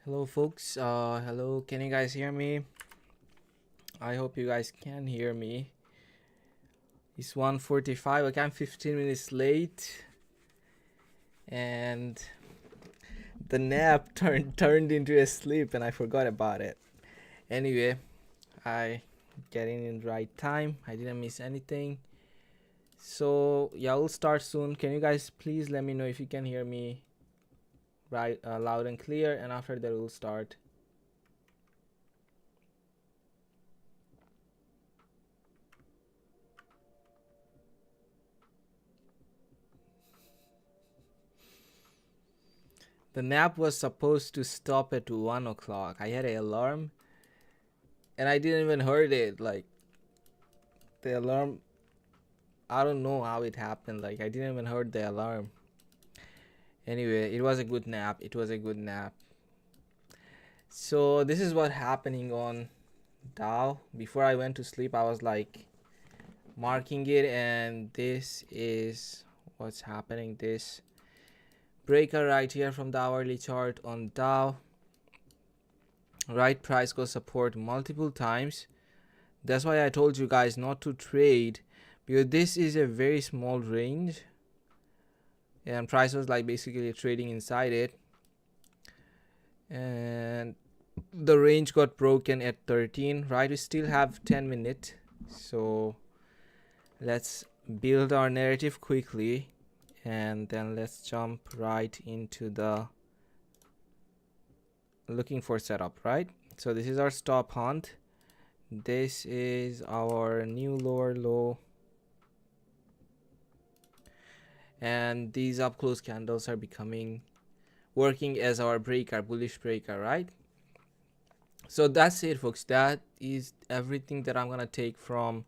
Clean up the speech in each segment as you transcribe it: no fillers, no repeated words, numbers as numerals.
Hello folks, hello, can you guys hear me? I hope you guys can hear me. It's 1:45. Okay, I'm 15 minutes late and the nap turned into a sleep and I forgot about it. Anyway, I getting in the right time. I didn't miss anything. So yeah, we'll start soon. Can you guys please let me know if you can hear me right, loud and clear, and after that we'll start. The nap was supposed to stop at 1 o'clock. I had an alarm and I didn't even heard it. Like, the alarm, I don't know how it happened. Like, I didn't even heard the alarm. Anyway, it was a good nap. It was a good nap. So this is what happening on Dow. Before I went to sleep, I was like marking it, and this is what's happening. This breaker right here from the hourly chart on Dow. Right, price goes support multiple times. That's why I told you guys not to trade, because this is a very small range and price was like basically trading inside it, and the range got broken at 13. Right, we still have 10 minutes, so let's build our narrative quickly and then let's jump right into the looking for setup. Right, so this is our stop hunt. This is our new lower low, and these up close candles are working as our breaker, bullish breaker. Right, so that's it folks. That is everything that I'm gonna take from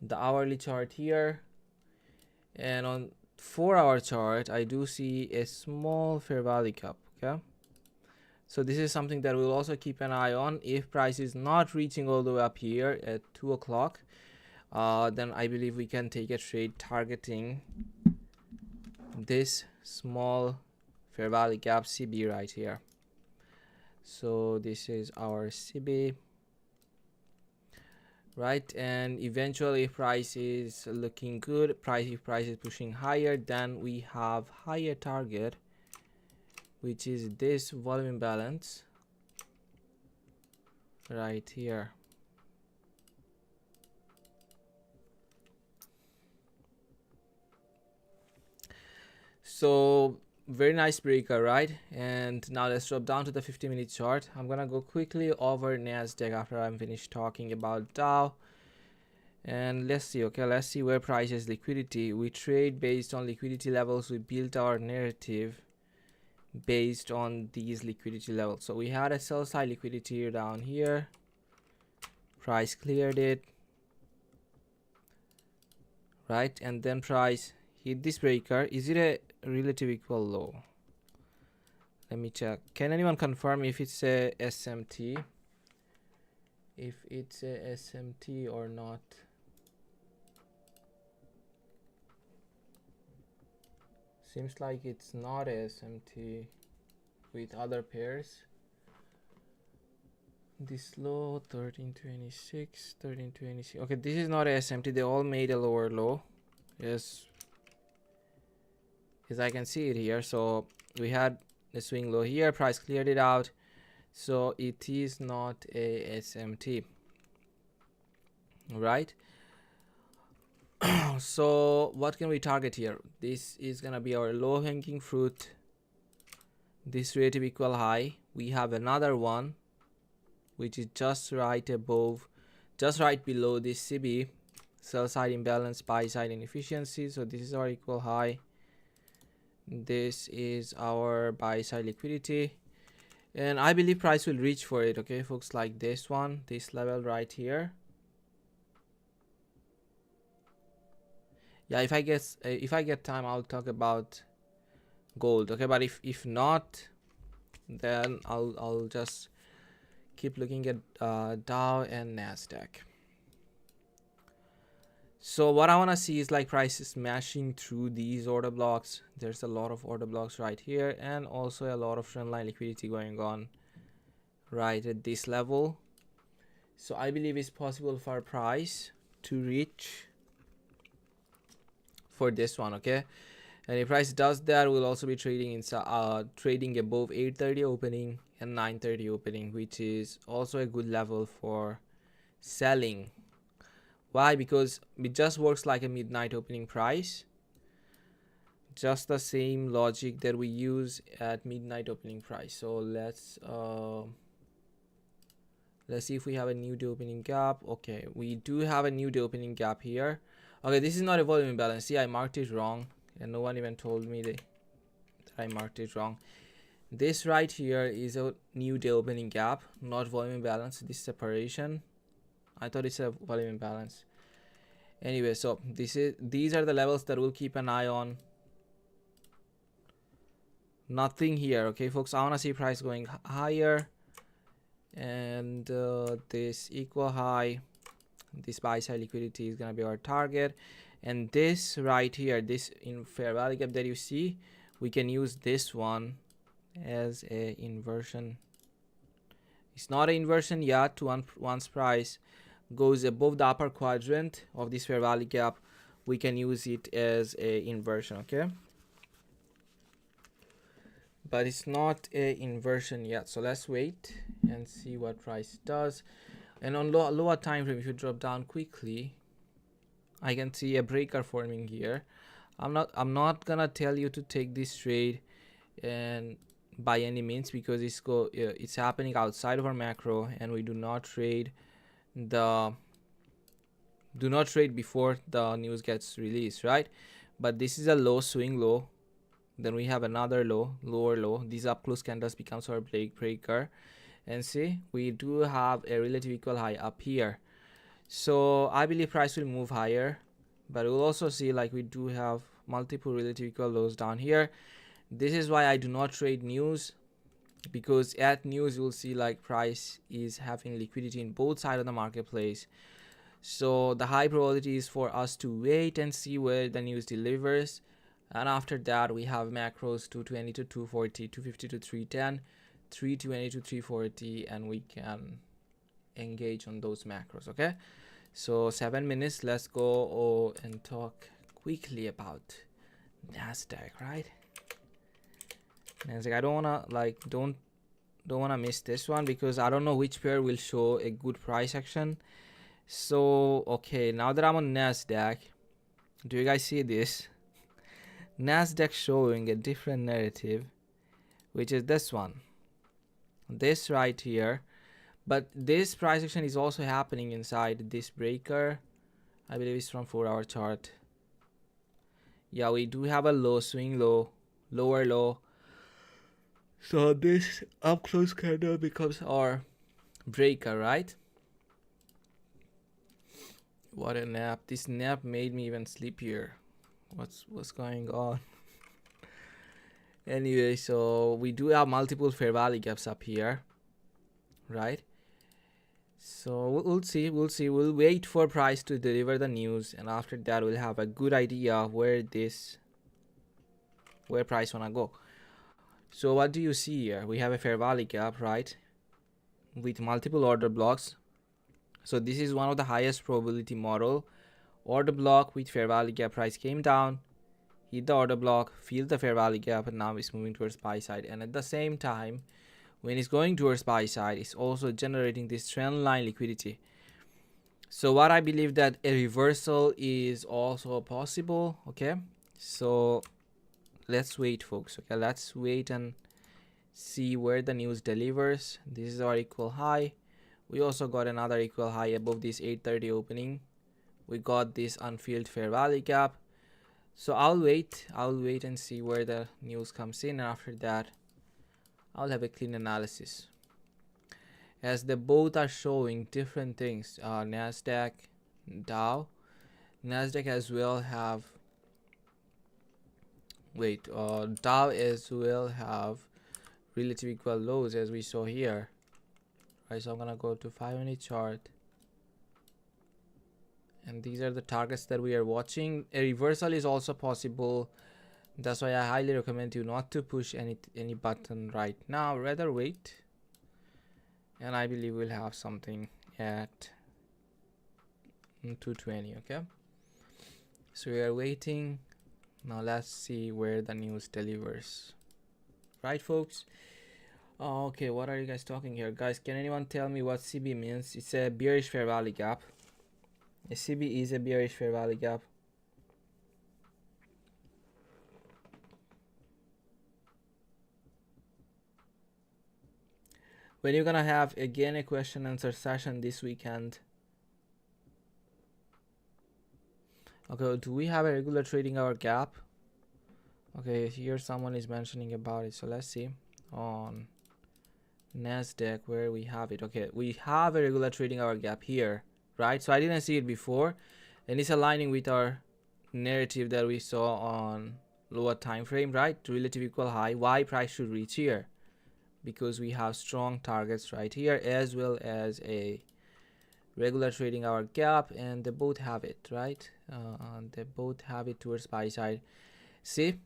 the hourly chart here. And on 4-hour chart, I do see a small fair value gap. Okay, so this is something that we'll also keep an eye on. If price is not reaching all the way up here at 2 o'clock, then I believe we can take a trade targeting this small fair value gap CB right here. So this is our CB, right? And eventually price is looking good. If price is pushing higher, then we have higher target, which is this volume imbalance right here. So very nice breaker, right? And now let's drop down to the 50-minute chart. I'm gonna go quickly over NASDAQ after I'm finished talking about Dow. And let's see. Okay, let's see where price is liquidity. We trade based on liquidity levels. We built our narrative based on these liquidity levels. So we had a sell side liquidity down here. Price cleared it, right? And then price hit this breaker. Is it a relative equal low? Let me check. Can anyone confirm if it's a SMT? If it's a SMT or not? Seems like it's not a SMT with other pairs. This low 1326, 1326. Okay, this is not a SMT. They all made a lower low. Yes, as I can see it here. So we had the swing low here, price cleared it out, so it is not a SMT, right? So what can we target here? This is gonna be our low hanging fruit, this relative equal high. We have another one which is just right above, just right below this CB, sell side imbalance, buy side inefficiency. So this is our equal high. This is our buy side liquidity, and I believe price will reach for it. Okay folks, like this one, this level right here. Yeah, if I get time, I'll talk about gold. Okay, but if not, then I'll just keep looking at Dow and NASDAQ. So what I want to see is like price is smashing through these order blocks. There's a lot of order blocks right here, and also a lot of trend line liquidity going on right at this level. So I believe it's possible for price to reach for this one, okay? And if price does that, we'll also be trading trading above 830 opening and 930 opening, which is also a good level for selling. Why? Because it just works like a midnight opening price, just the same logic that we use at midnight opening price. So let's see if we have a new day opening gap. Okay, we do have a new day opening gap here. Okay, this is not a volume imbalance. See, I marked it wrong, and no one even told me that I marked it wrong. This right here is a new day opening gap, not volume imbalance. This separation, I thought it's a volume imbalance. Anyway, so these are the levels that we'll keep an eye on. Nothing here, okay, folks. I want to see price going higher, and this equal high, this buy side liquidity is gonna be our target. And this right here, this in fair value gap that you see, we can use this one as a inversion. It's not an inversion yet. Once price goes above the upper quadrant of this fair value gap, we can use it as a inversion, okay? But it's not a inversion yet, so let's wait and see what price does. And on lower time frame, if you drop down quickly, I can see a breaker forming here. I'm not gonna tell you to take this trade and by any means, because it's happening outside of our macro, and we do not trade before the news gets released, right? But this is a low, swing low, then we have another low, lower low. These up close candles becomes our breaker, and see, we do have a relative equal high up here. So I believe price will move higher, but we'll also see like we do have multiple relative equal lows down here. This is why I do not trade news, because at news you'll see like price is having liquidity in both sides of the marketplace. So the high probability is for us to wait and see where the news delivers, and after that we have macros 220 to 240, 250 to 310, 320 to 340, and we can engage on those macros, okay? So 7 minutes, let's go and talk quickly about NASDAQ, right? NASDAQ, I don't wanna miss this one, because I don't know which pair will show a good price action. So okay, now that I'm on NASDAQ, do you guys see this? NASDAQ showing a different narrative, which is this one, this right here. But this price action is also happening inside this breaker. I believe it's from 4-hour chart. Yeah, we do have a low, swing low, lower low. So this up close candle becomes our breaker, right? What a nap. This nap made me even sleepier. What's going on? Anyway, so we do have multiple fair value gaps up here, right? So we'll see. We'll wait for price to deliver the news, and after that we'll have a good idea where price wanna go. So what do you see here? We have a fair value gap, right, with multiple order blocks. So this is one of the highest probability model. Order block with fair value gap, price came down, hit the order block, filled the fair value gap, and now it's moving towards buy side. And at the same time, when it's going towards buy side, it's also generating this trend line liquidity. So what I believe that a reversal is also possible, okay? So let's wait, folks, okay? Let's wait and see where the news delivers. This is our equal high. We also got another equal high above this 830 opening. We got this unfilled fair value gap. So I'll wait and see where the news comes in, and after that I'll have a clean analysis, as they both are showing different things. NASDAQ, Dow. NASDAQ as well have Dow as well have relative equal lows, as we saw here. Right, so I'm gonna go to 5-minute chart, and these are the targets that we are watching. A reversal is also possible. That's why I highly recommend you not to push any button right now, rather wait. And I believe we'll have something at 220. Okay, so we are waiting. Now let's see where the news delivers. Right, folks? Okay, what are you guys talking here? Guys, can anyone tell me what CB means? It's a bearish fair value gap. A CB is a bearish fair value gap. When you're gonna have again a question answer session this weekend? Okay, do we have a regular trading hour gap? Okay, here someone is mentioning about it, so let's see on NASDAQ where we have it. Okay, we have a regular trading hour gap here, right? So I didn't see it before, and it's aligning with our narrative that we saw on lower time frame, right? Relative equal high. Why price should reach here? Because we have strong targets right here, as well as a regular trading hour gap, and they both have it, right? They both have it towards buy side. See,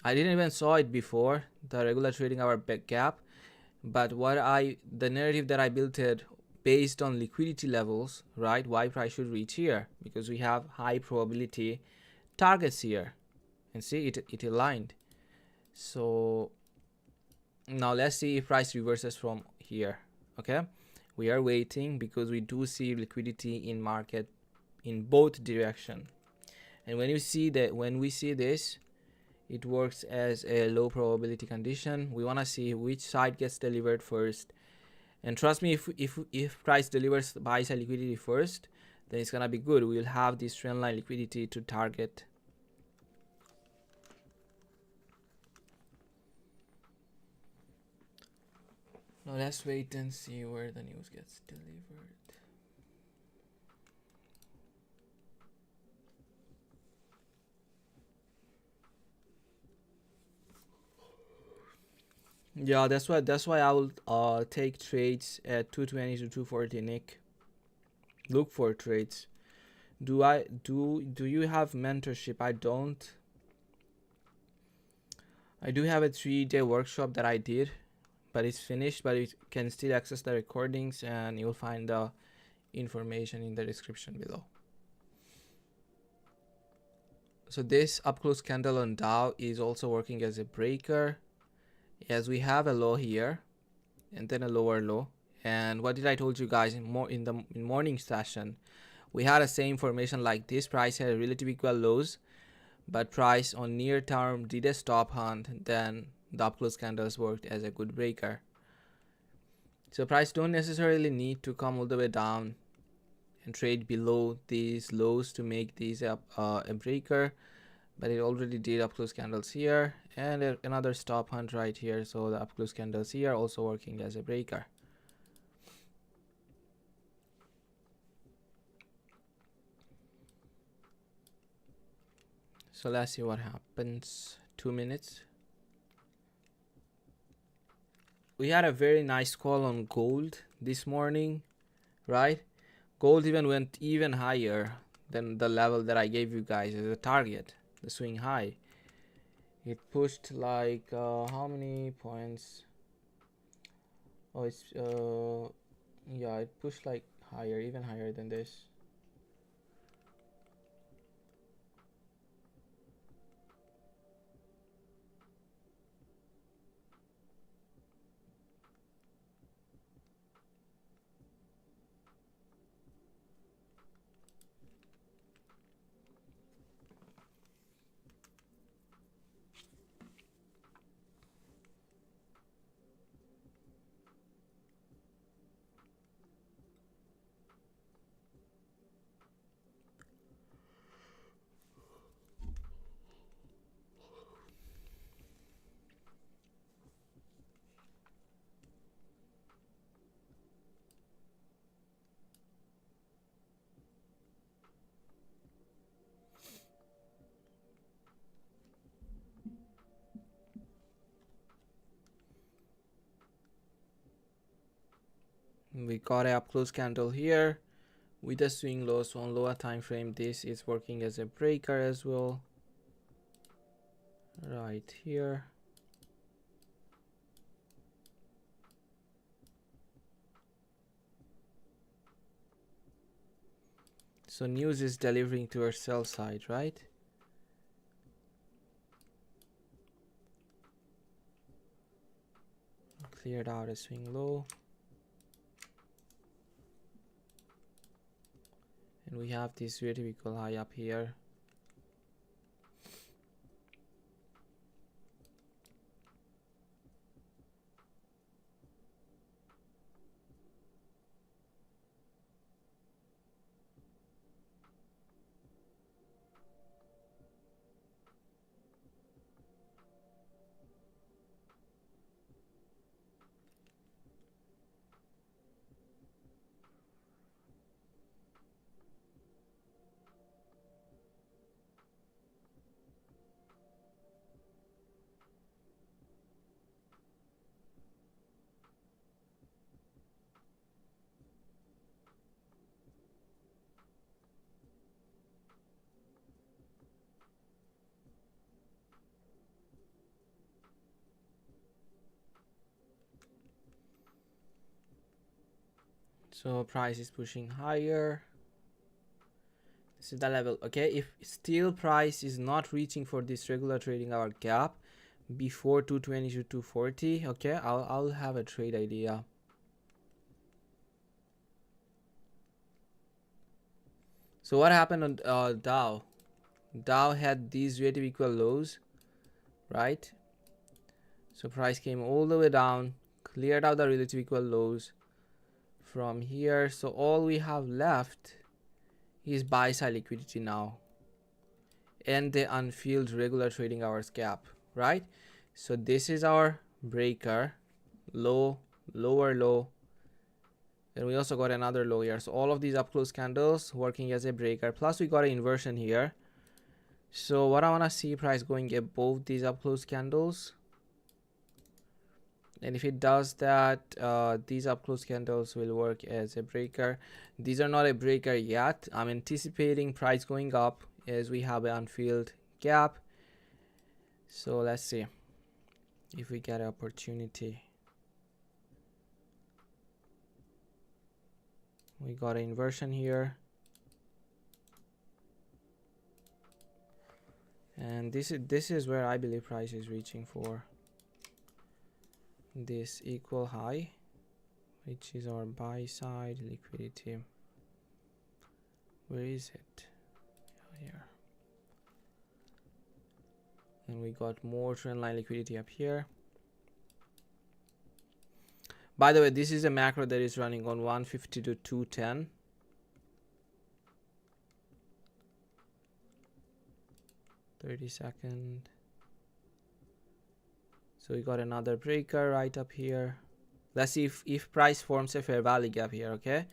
I didn't even saw it before, the regular trading hour gap, but the narrative that I built it based on liquidity levels, right? Why price should reach here? Because we have high probability targets here, and see it aligned. So now let's see if price reverses from here. Okay, we are waiting because we do see liquidity in market in both direction, and when we see this, it works as a low probability condition. We want to see which side gets delivered first, and trust me, if price delivers buy side liquidity first, then it's gonna be good. We will have this trend line liquidity to target. Now let's wait and see where the news gets delivered. Yeah, that's why I will take trades at 220 to 240, Nick. Look for trades. Do you have mentorship? I don't. I do have a 3-day workshop that I did, but it's finished, but you can still access the recordings, and you'll find the information in the description below. So this up close candle on Dow is also working as a breaker, as we have a low here and then a lower low. And what did I told you guys in morning session? We had the same formation like this. Price had relative equal lows, but price on near term did a stop hunt. Then the up close candles worked as a good breaker. So price don't necessarily need to come all the way down and trade below these lows to make these a breaker, but it already did up close candles here and another stop hunt right here. So the up close candles here also working as a breaker. So let's see what happens. 2 minutes. We had a very nice call on gold this morning, right? Gold even went even higher than the level that I gave you guys as a target, the swing high. It pushed like how many points? Oh, it's yeah, it pushed like higher, even higher than this. We got a up close candle here. with a swing low. So on lower time frame, this is working as a breaker as well, right here. So news is delivering to our sell side, right? Cleared out a swing low. And we have this very typical high up here. So price is pushing higher. This is the level. Okay, if still price is not reaching for this regular trading hour gap before 220 to 240, okay, I'll have a trade idea. So what happened on Dow? Dow had these relative equal lows, right? So price came all the way down, cleared out the relative equal lows from here. So all we have left is buy side liquidity now and the unfilled regular trading hours gap, right? So this is our breaker, low, lower low. Then we also got another low here. So all of these up close candles working as a breaker, plus we got an inversion here. So what I want to see, price going above these up close candles, and if it does that, these up close candles will work as a breaker. These are not a breaker yet. I'm anticipating price going up as we have an unfilled gap. So let's see if we get an opportunity. We got an inversion here, and this is where I believe price is reaching for this equal high, which is our buy side liquidity. Where is it? Here. And we got more trend line liquidity up here. By the way, this is a macro that is running on 150 to 210. $30. So we got another breaker right up here. Let's see if price forms a fair value gap here, okay?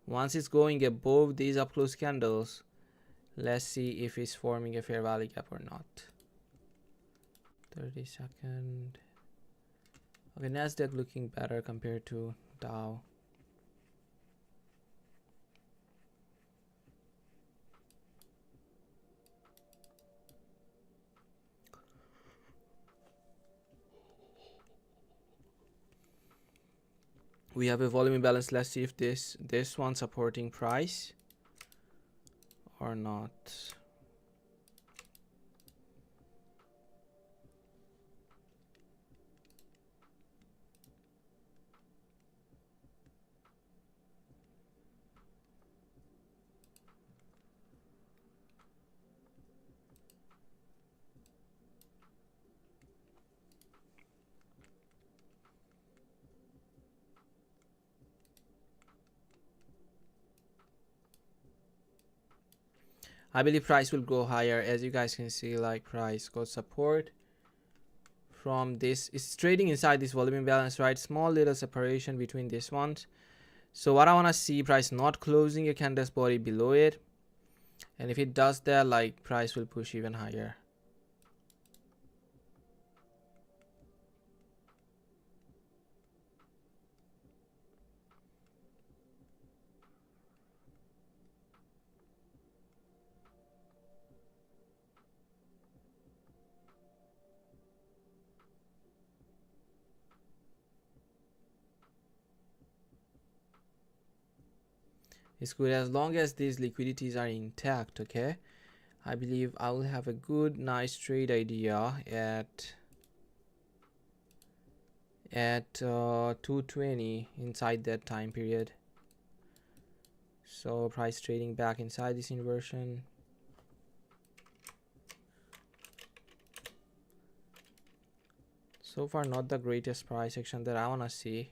Once it's going above these up close candles, let's see if it's forming a fair value gap or not. 30-second. Okay, NASDAQ looking better compared to Dow. We have a volume imbalance. Let's see if this one supporting price or not. I believe price will go higher. As you guys can see, like price got support from this. It's trading inside this volume imbalance, right? Small little separation between these ones. So what I want to see, price not closing a candle's body below it. And if it does that, like price will push even higher. It's good as long as these liquidities are intact. Okay, I believe I will have a good nice trade idea at 220 inside that time period. So price trading back inside this inversion. So far not the greatest price action that I want to see.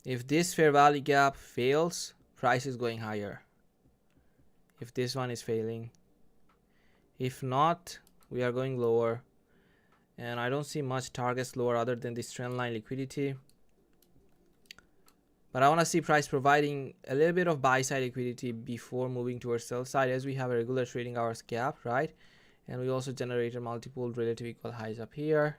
If this fair value gap fails, price is going higher. If this one is failing. If not, we are going lower. And I don't see much targets lower other than this trend line liquidity. But I want to see price providing a little bit of buy side liquidity before moving towards sell side, as we have a regular trading hours gap, right? And we also generated multiple relative equal highs up here.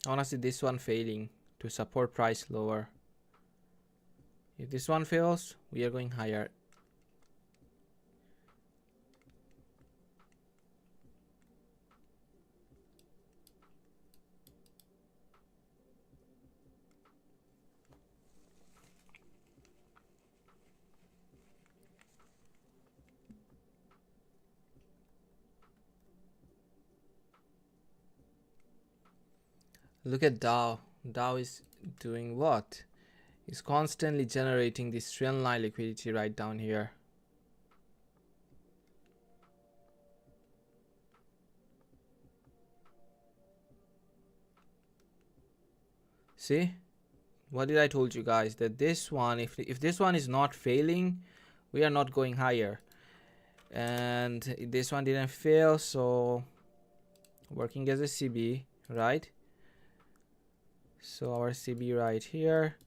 I want to see this one failing to support price lower. If this one fails, we are going higher. Look at Dow. Dow is doing what? It's constantly generating this trend line liquidity right down here. See? What did I told you guys? That this one, if this one is not failing, we are not going higher. And this one didn't fail, so working as a CB, right? So our CB right here,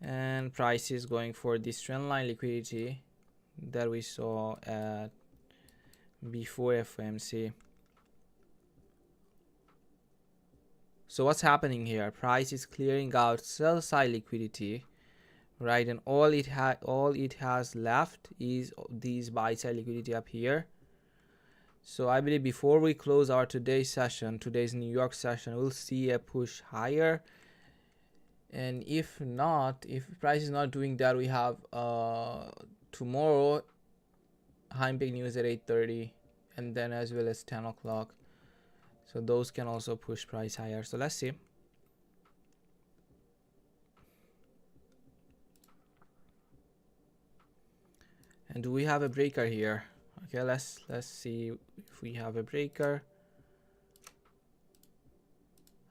and price is going for this trend line liquidity that we saw at before FOMC. So what's happening here? Price is clearing out sell side liquidity, right? And all it has left is these buy side liquidity up here. So I believe before we close our today's session, today's New York session, we'll see a push higher. And if not, if price is not doing that, we have tomorrow high big news at 8:30, and then as well as 10 o'clock. So those can also push price higher. So let's see. And do we have a breaker here? Okay, let's see if we have a breaker.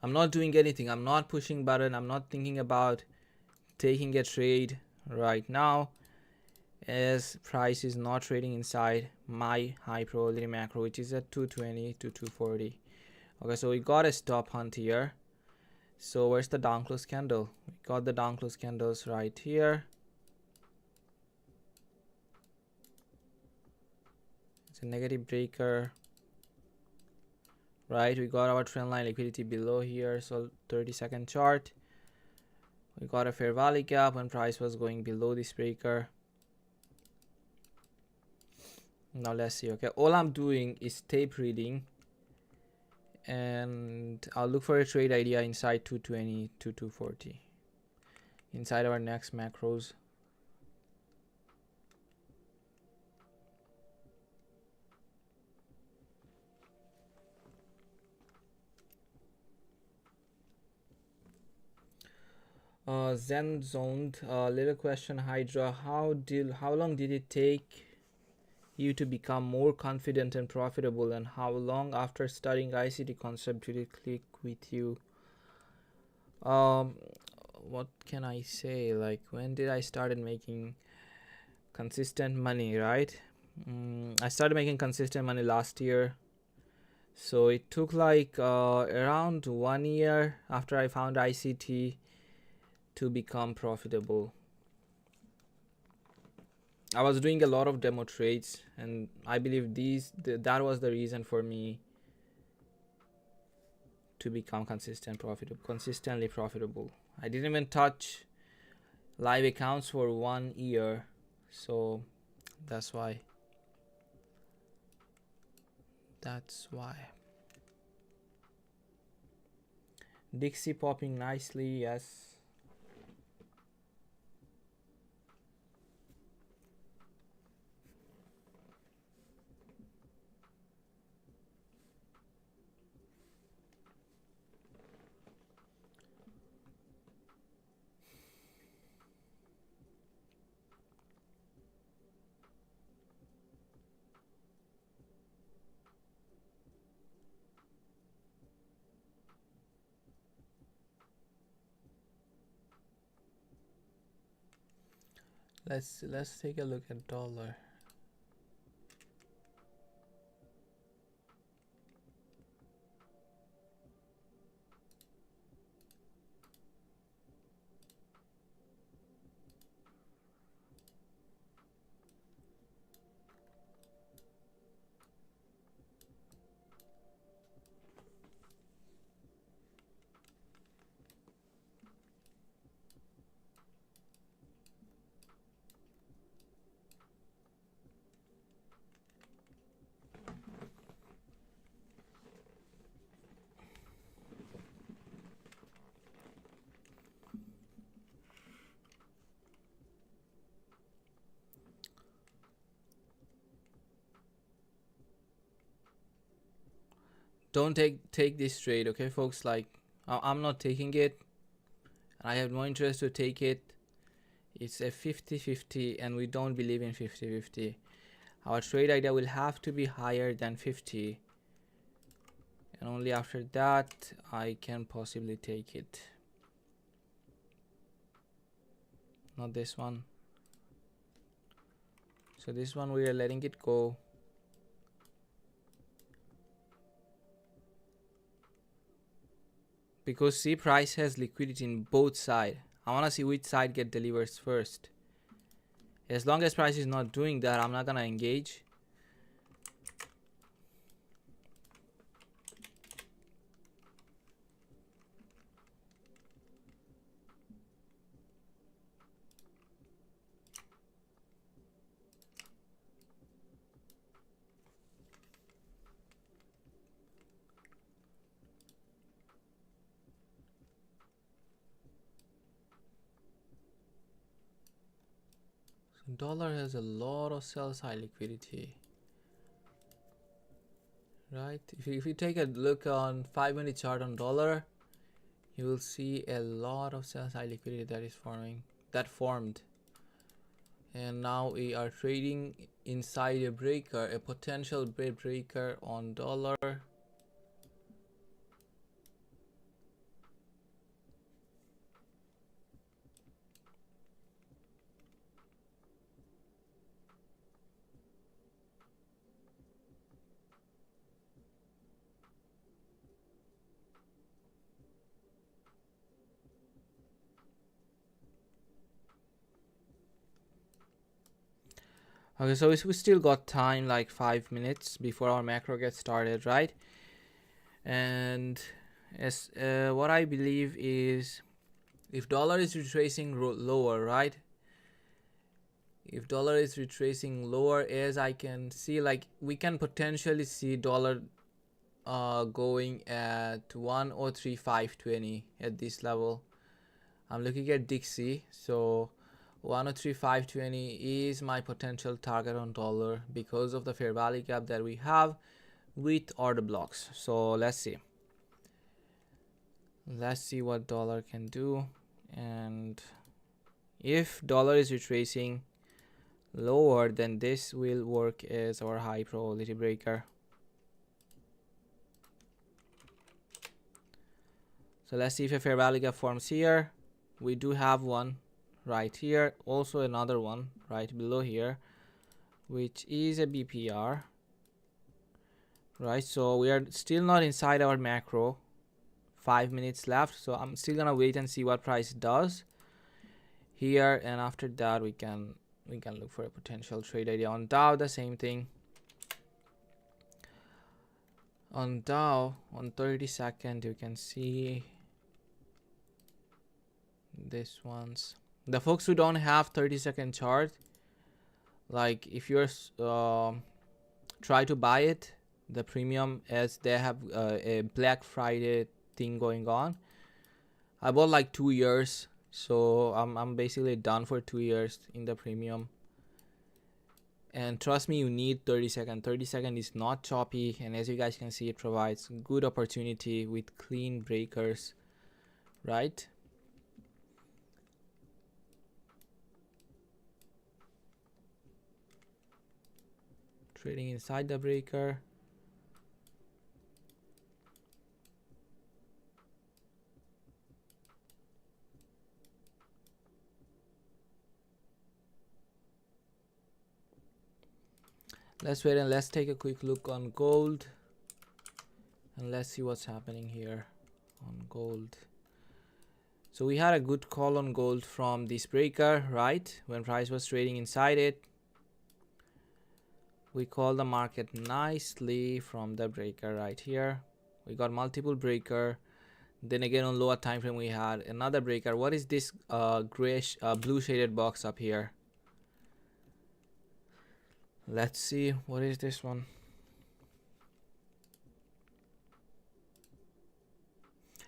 I'm not doing anything. I'm not pushing button. I'm not thinking about taking a trade right now, as price is not trading inside my high probability macro, which is at 220 to 240. Okay, so we got a stop hunt here. So where's the down close candle? We got the down close candles right here. It's a negative breaker, right? We got our trend line liquidity below here. So 30-second chart, we got a fair value gap when price was going below this breaker. Now let's see. Okay, all I'm doing is tape reading, and I'll look for a trade idea inside 220 to 240 inside our next macros. Zen zoned. Little question, Hydra. How long did it take you to become more confident and profitable, and how long after studying ICT concept did it click with you? Um, what can I say? Like, when did I started making consistent money? Right. I started making consistent money last year. So it took like around 1 year after I found ICT to become profitable. I was doing a lot of demo trades, and I believe that was the reason for me to become consistently profitable. I didn't even touch live accounts for 1 year, so that's why. Dixie popping nicely, yes. Let's take a look at dollar. Don't take this trade, okay, folks? Like, I'm not taking it, and I have no interest to take it. It's a 50-50, and we don't believe in 50-50. Our trade idea will have to be higher than 50, and only after that I can possibly take it. Not this one. So this one we are letting it go. Because see, price has liquidity in both sides. I want to see which side get delivers first. As long as price is not doing that, I'm not gonna engage. So dollar has a lot of sell side liquidity, right? If you take a look on 5-minute chart on dollar, you will see a lot of sell side liquidity that formed, and now we are trading inside a breaker, a potential breaker on dollar. Okay, so we still got time, like 5 minutes before our macro gets started, right? And as what I believe is, if dollar is retracing lower, right? If dollar is retracing lower, as I can see, like, we can potentially see dollar going at 103.520 at this level. I'm looking at Dixie, so 103.520 is my potential target on dollar because of the fair value gap that we have with order blocks. So let's see what dollar can do. and if dollar is retracing lower, then this will work as our high probability breaker. So let's see if a fair value gap forms here. We do have one right here, also another one right below here, which is a BPR, right? So we are still not inside our macro. 5 minutes left, so I'm still gonna wait and see what price does here, and after that we can look for a potential trade idea. On Dow, the same thing. On Dow, on 30-second, you can see this one's. The folks who don't have 30-second chart, like if you're try to buy it, the premium, as they have a Black Friday thing going on. I bought like 2 years, so I'm basically done for 2 years in the premium. And trust me, you need 30-second. 30-second is not choppy, and as you guys can see, it provides good opportunity with clean breakers, right? Trading inside the breaker. Let's wait and let's take a quick look on gold, and let's see what's happening here on gold. So we had a good call on gold from this breaker, right? When price was trading inside it, we called the market nicely from the breaker right here. We got multiple breaker. Then again on lower time frame we had another breaker. What is this grayish blue shaded box up here? Let's see, what is this one?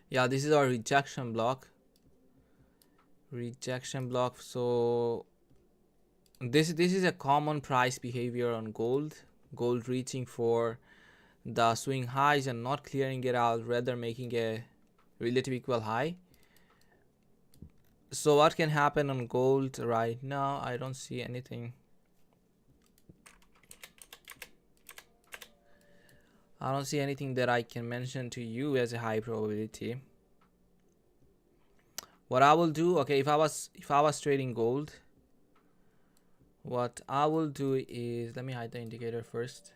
Yeah, this is our rejection block. So this is a common price behavior on gold. Gold reaching for the swing highs and not clearing it out, rather making a relative equal high. So what can happen on gold right now? I don't see anything. I don't see anything that I can mention to you as a high probability. What I will do, okay, if I was trading gold, what I will do is, let me hide the indicator first.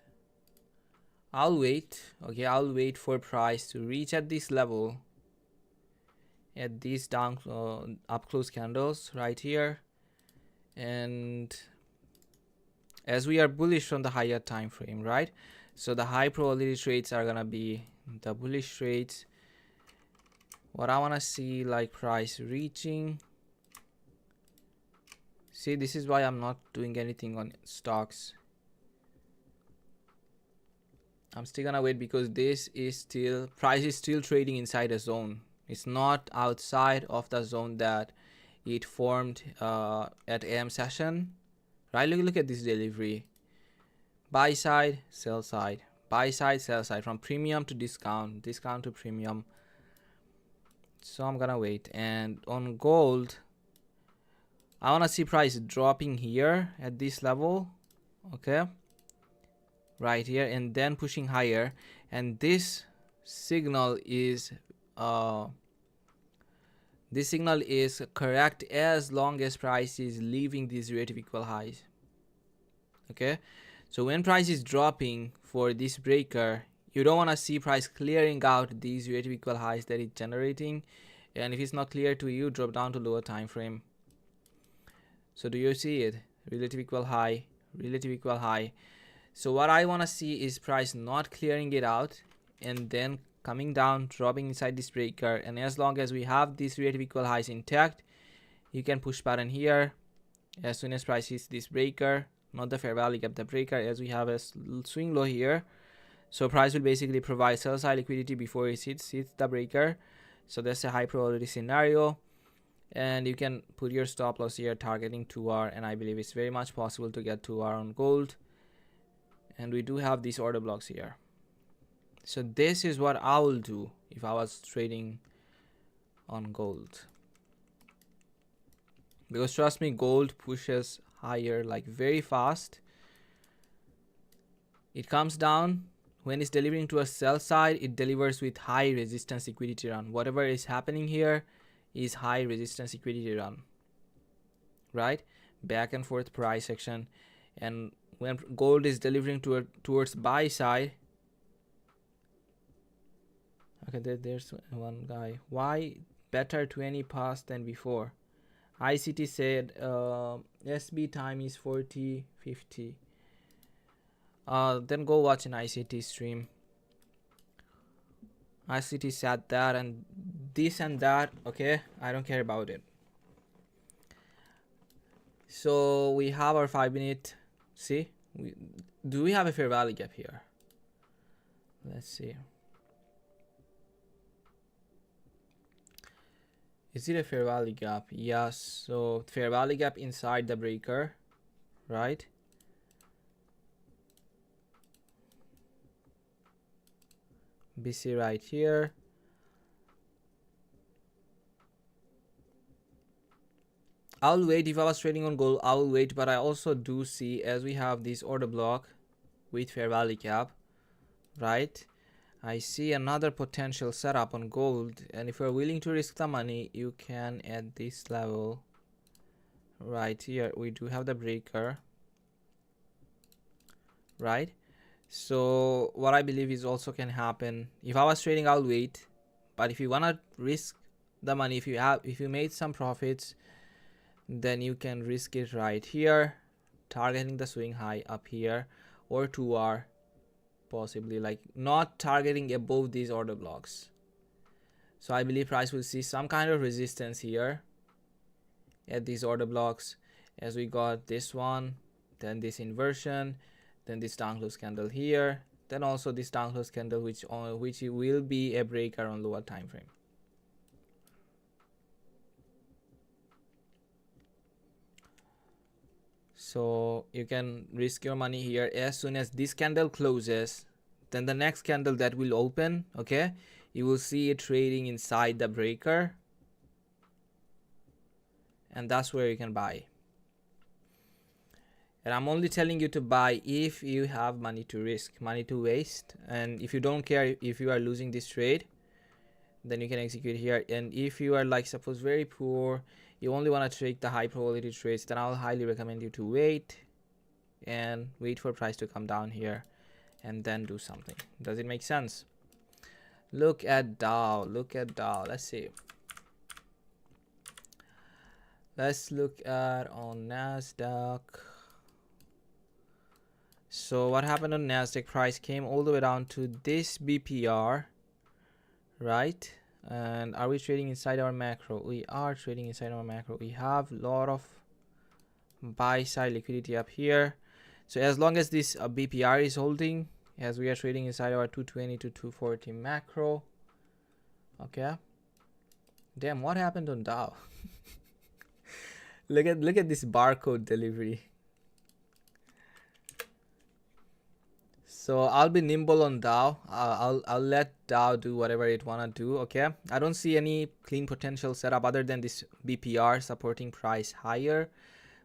I'll wait, okay, I'll wait for price to reach at this level, at these down up close candles right here, and as we are bullish on the higher time frame, right? So the high probability trades are gonna be the bullish trades. What I wanna see, like price reaching. See, this is why I'm not doing anything on stocks. I'm still gonna wait because this is still, price is still trading inside a zone. It's not outside of the zone that it formed at AM session, right? Look at this delivery. Buy side, sell side, buy side, sell side, from premium to discount, discount to premium. So I'm gonna wait. And on gold, I wanna see price dropping here at this level, okay, right here, and then pushing higher. And this signal is correct as long as price is leaving these relative equal highs, okay? So when price is dropping for this breaker, you don't want to see price clearing out these relative equal highs that it's generating, and if it's not clear to you, drop down to lower time frame. So do you see it? Relative equal high, relative equal high. So what I want to see is price not clearing it out and then coming down, dropping inside this breaker, and as long as we have these relative equal highs intact, you can push button here as soon as price hits this breaker, not the fair value gap, the breaker, as we have a swing low here. So price will basically provide sell side liquidity before it hits the breaker. So that's a high probability scenario, and you can put your stop loss here targeting 2R, and I believe it's very much possible to get 2R on gold. And we do have these order blocks here. So this is what I will do if I was trading on gold. because trust me, gold pushes higher like very fast. It comes down. When it's delivering to a sell side, it delivers with high resistance liquidity run. Whatever is happening here is high resistance liquidity run, right? Back and forth price action. And when gold is delivering towards buy side, okay, there's one guy. Why better 20 past than before? ICT said SB time is 40:50. Then go watch an ICT stream. ICT said that and this and that. Okay, I don't care about it. So we have our 5-minute. See, do we have a fair value gap here? Let's see. Is it a fair value gap? Yes. So fair value gap inside the breaker, right? BC right here. I'll wait. If I was trading on gold, I'll wait, but I also do see, as we have this order block with fair value gap, right? I see another potential setup on gold, and if you're willing to risk the money, you can at this level right here. We do have the breaker, right? So what I believe is also can happen. If I was trading, I'll wait, but if you want to risk the money, if you made some profits, then you can risk it right here, targeting the swing high up here, or 2R, possibly, like not targeting above these order blocks. So I believe price will see some kind of resistance here at these order blocks, as we got this one, then this inversion, then this down close candle here, then also this down close candle, which will be a breaker on lower time frame. So you can risk your money here. As soon as this candle closes, then the next candle that will open, okay, you will see it trading inside the breaker, and that's where you can buy. And I'm only telling you to buy if you have money to risk, money to waste, and if you don't care if you are losing this trade, then you can execute here. And if you are, like, suppose very poor, you only want to take the high probability trades, then I'll highly recommend you to wait and wait for price to come down here and then do something. Does it make sense? Look at Dow. Look at Dow. Let's see. Let's look at on NASDAQ. So what happened on NASDAQ? Price came all the way down to this BPR, right? And are we trading inside our macro? We are trading inside our macro. We have a lot of buy side liquidity up here. So as long as this BPR is holding, as we are trading inside our 220 to 240 macro. Okay. Damn, what happened on Dow? look at this barcode delivery. So I'll be nimble on Dow. I'll let Dow do whatever it wanna do. Okay. I don't see any clean potential setup other than this BPR supporting price higher.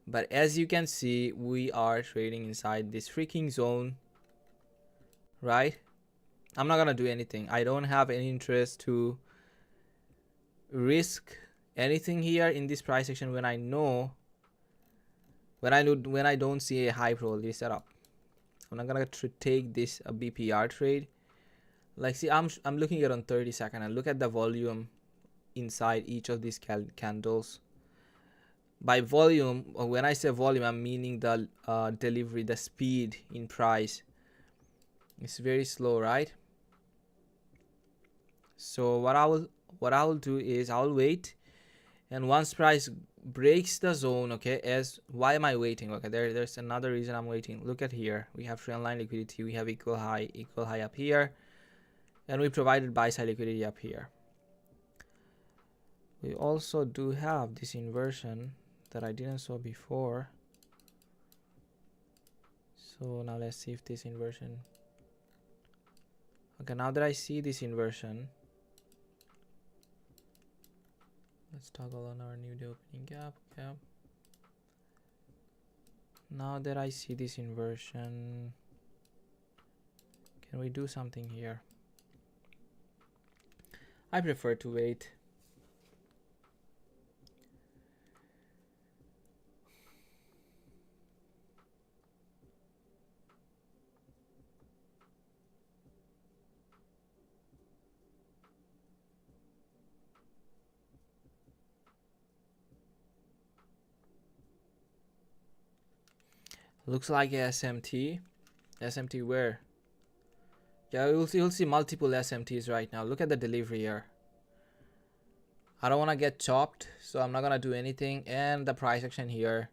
But as you can see, we are trading inside this freaking zone, right? I'm not gonna do anything. I don't have any interest to risk anything here in this price action when I don't see a high probability setup. I'm not gonna take this BPR trade. Like, see, I'm looking at on 30 second and look at the volume inside each of these candles. By volume, or when I say volume, I'm meaning the delivery, the speed in price. It's very slow, right? So what I will do is I'll wait, and once price breaks the zone, okay, why am I waiting? Okay, there's another reason I'm waiting. Look at here, we have trend line liquidity, we have equal high up here, and we provided buy side liquidity up here. We also do have this inversion that I didn't saw before. So now let's see if this inversion, okay, now that I see this inversion, let's toggle on our new day opening gap. Now that I see this inversion, can we do something here? I prefer to wait. Looks like a SMT. SMT where? Yeah, you'll see multiple SMTs right now. Look at the delivery here. I don't want to get chopped, so I'm not going to do anything. And the price action here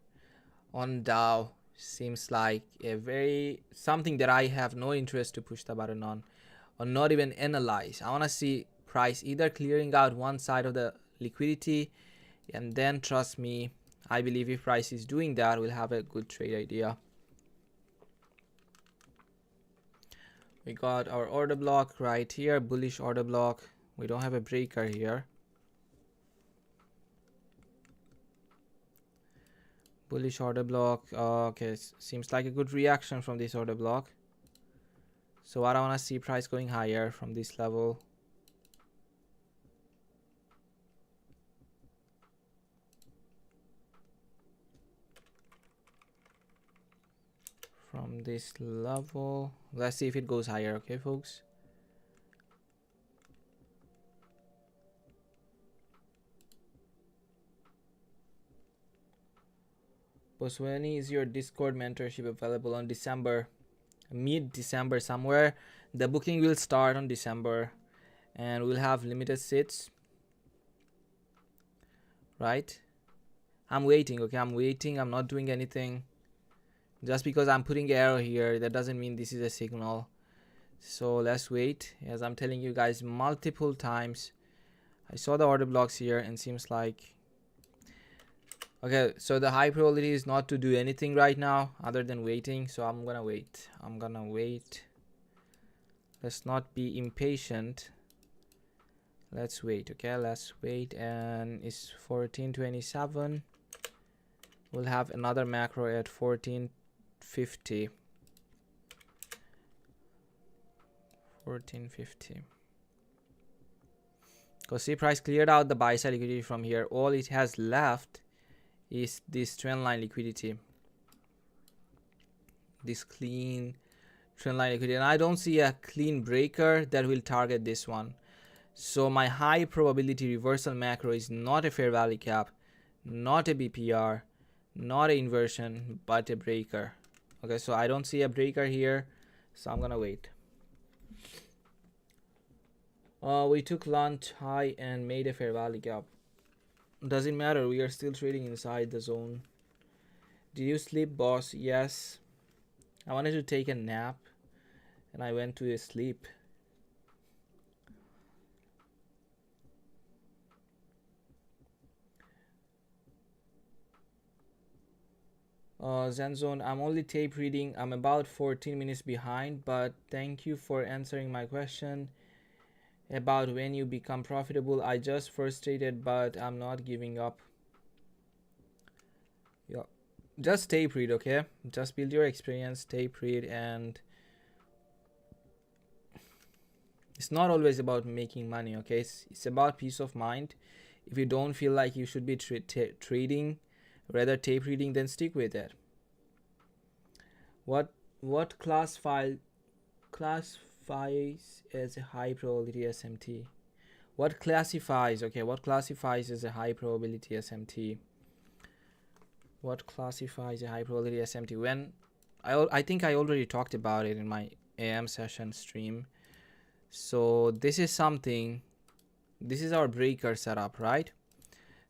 on Dow seems like a very something that I have no interest to push the button on, or not even analyze. I want to see price either clearing out one side of the liquidity, and then trust me, I believe if price is doing that, we'll have a good trade idea. We got our order block right here, bullish order block. We don't have a breaker here. Bullish order block. Okay, seems like a good reaction from this order block. So I don't want to see price going higher from this level. From this level, let's see if it goes higher. Okay, folks. Boss, when is your Discord mentorship available? On December, mid-December somewhere. The booking will start on December, and we'll have limited seats. Right? I'm waiting. Okay, I'm waiting. I'm not doing anything. Just because I'm putting arrow here, that doesn't mean this is a signal. So let's wait. As I'm telling you guys multiple times, I saw the order blocks here and seems like, okay, so the high probability is not to do anything right now other than waiting. So I'm gonna wait. Let's not be impatient. Let's wait. Okay, let's wait. And it's 1427. We'll have another macro at 1450. 1450. Because see, price cleared out the buy side liquidity from here. All it has left is this trend line liquidity, this clean trend line liquidity, and I don't see a clean breaker that will target this one. So my high probability reversal macro is not a fair value cap, not a BPR, not an inversion, but a breaker. Okay, so I don't see a breaker here, so I'm gonna wait. We took lunch high and made a fair value gap. Doesn't matter, we are still trading inside the zone. Did you sleep, boss? Yes. I wanted to take a nap and I went to sleep. Zenzone, I'm only tape reading. I'm about 14 minutes behind, but thank you for answering my question about when you become profitable. I just frustrated, but I'm not giving up. Yeah, just tape read, okay? Just build your experience, tape read, and it's not always about making money, okay? It's about peace of mind. If you don't feel like you should be trading, rather tape reading, then stick with it. What classifies as a high probability SMT? What classifies as a high probability SMT? What classifies a high probability SMT? When I think I already talked about it in my AM session stream. So this is something, this is our breaker setup, right?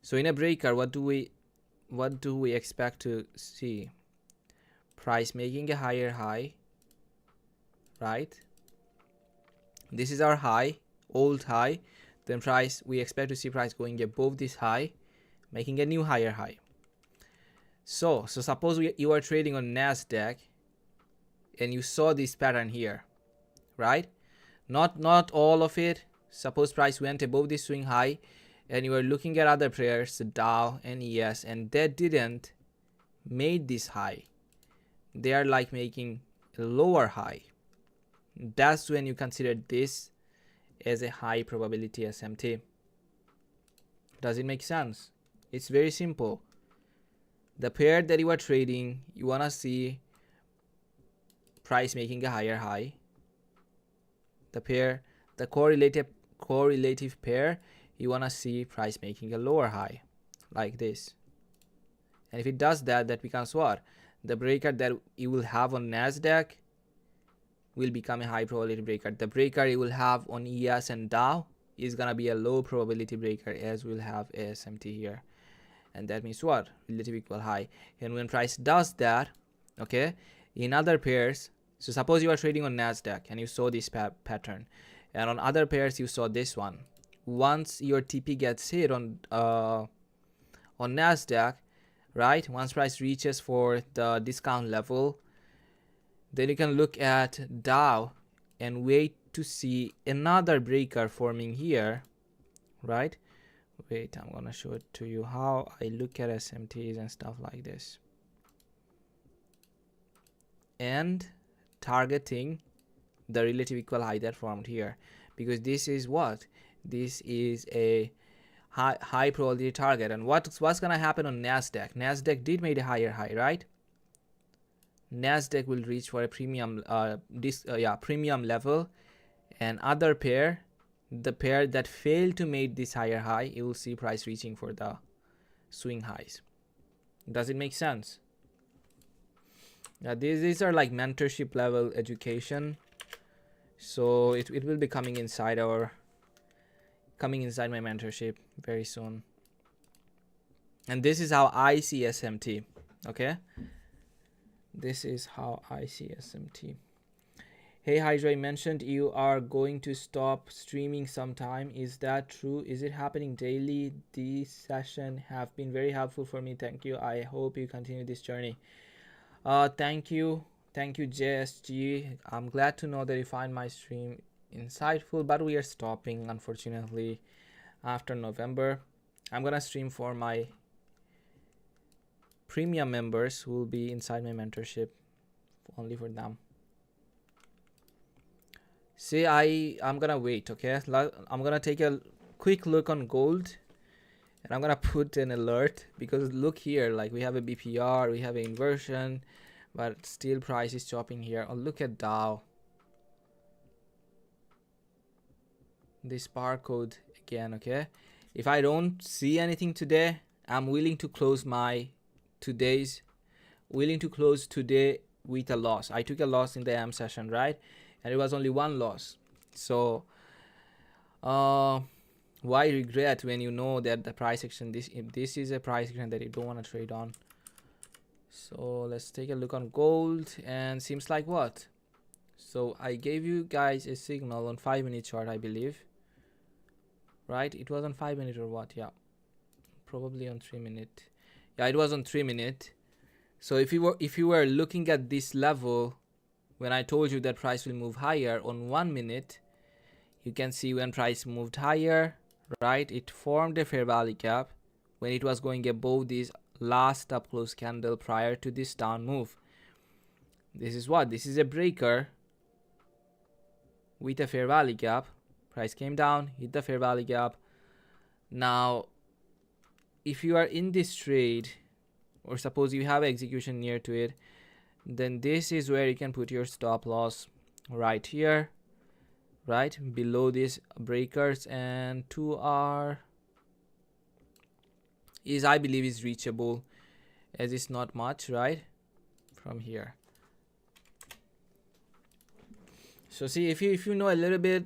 So in a breaker, what do we expect to see? Price making a higher high, right? This is our high, old high. Then price, we expect to see price going above this high, making a new higher high. So suppose you are trading on NASDAQ and you saw this pattern here, right? Not all of it. Suppose price went above this swing high and you are looking at other pairs, Dow and ES, and they didn't made this high. they are like making a lower high. That's when you consider this as a high probability SMT. Does it make sense? It's very simple. The pair that you are trading, you want to see price making a higher high. The correlative pair, you want to see price making a lower high, like this. And if it does that, that becomes what? The breaker that you will have on NASDAQ will become a high probability breaker. The breaker you will have on ES and Dow is gonna be a low probability breaker, as we'll have ASMT here. And that means what? Relative equal high. And when price does that, okay, in other pairs, so suppose you are trading on NASDAQ and you saw this pattern, and on other pairs you saw this one. Once your TP gets hit on NASDAQ, right, once price reaches for the discount level, then you can look at Dow and wait to see another breaker forming here, right? Wait, I'm gonna show it to you how I look at SMTs and stuff like this, and targeting the relative equal high that formed here, because this is what? This is a high probability target. And what's gonna happen on NASDAQ? NASDAQ did made a higher high, right? NASDAQ will reach for a premium premium level, and other pair, the pair that failed to make this higher high, you will see price reaching for the swing highs. Does it make sense? These are like mentorship level education, so it will be coming inside my mentorship very soon. And this is how I see SMT. Okay, this is how I see SMT. Hey HYDRA, mentioned you are going to stop streaming sometime. Is that true? Is it happening daily? These sessions have been very helpful for me. Thank you. I hope you continue this journey. Thank you JSG. I'm glad to know that you find my stream insightful, but we are stopping, unfortunately, after November. I'm gonna stream for my premium members who will be inside my mentorship, only for them. See, I'm gonna wait. Okay, I'm gonna take a quick look on gold, and I'm gonna put an alert, because look here, like we have a BPR, we have an inversion, but still price is chopping here. Oh, look at Dow, this bar code again. Okay, if I don't see anything today, I'm willing to close today with a loss. I took a loss in the AM session, right? And it was only one loss. So why regret when you know that the price action, this is a price action that you don't want to trade on. So let's take a look on gold, and seems like what? So I gave you guys a signal on 5-minute chart, I believe, right? It was on 5-minute or what? Yeah, probably on 3-minute. Yeah, it was on 3-minute. So if you were looking at this level when I told you that price will move higher on 1 minute, you can see when price moved higher, right, it formed a fair value gap when it was going above this last up close candle prior to this down move. This is what? This is a breaker with a fair value gap. Price came down, hit the fair value gap. Now if you are in this trade, or suppose you have execution near to it, then this is where you can put your stop loss, right here, right below these breakers. And 2R is, I believe, is reachable, as it's not much, right, from here. So see, if you know a little bit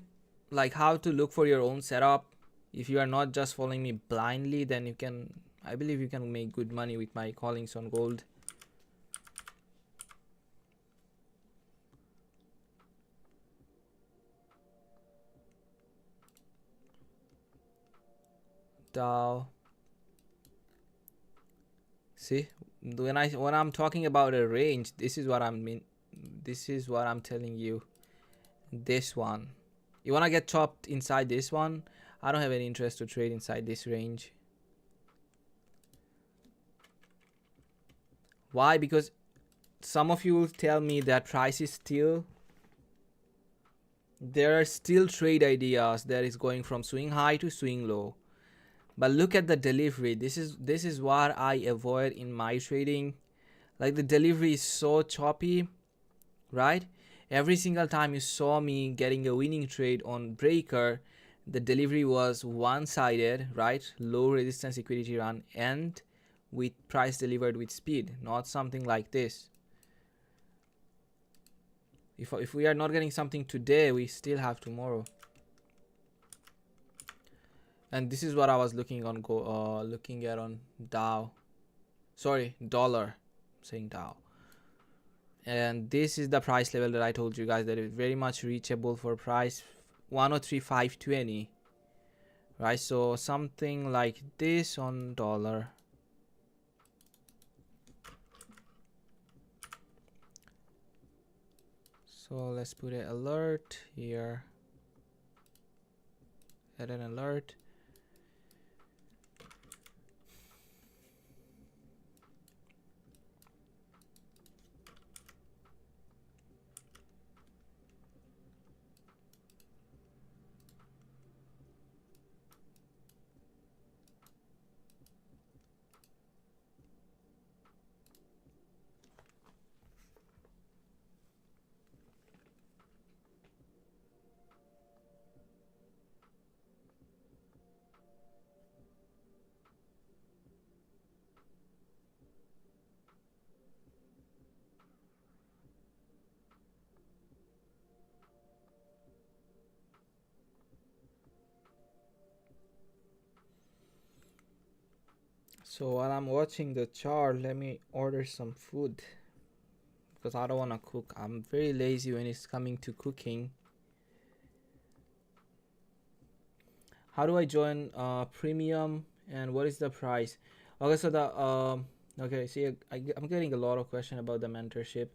like how to look for your own setup, if you are not just following me blindly, then you can, I believe you can make good money with my callings on gold. Dow. See, when I'm talking about a range, this is what I mean. This is what I'm telling you. This one, you want to get chopped inside this one. I don't have any interest to trade inside this range. Why? Because some of you will tell me that price is still, there are still trade ideas that is going from swing high to swing low. But look at the delivery. This is what I avoid in my trading. Like, the delivery is so choppy, right? Every single time you saw me getting a winning trade on breaker, the delivery was one-sided, right? Low resistance liquidity run and with price delivered with speed, not something like this. If we are not getting something today, we still have tomorrow. And this is what I was looking at on Dow. Sorry, dollar. I'm saying Dow. And this is the price level that I told you guys that is very much reachable for price 103.520, right? So something like this on dollar. So let's put an alert here. Add an alert. So while I'm watching the chart, let me order some food because I don't want to cook. I'm very lazy when it's coming to cooking. How do I join premium and what is the price? Okay, so okay, see, I'm getting a lot of question about the mentorship.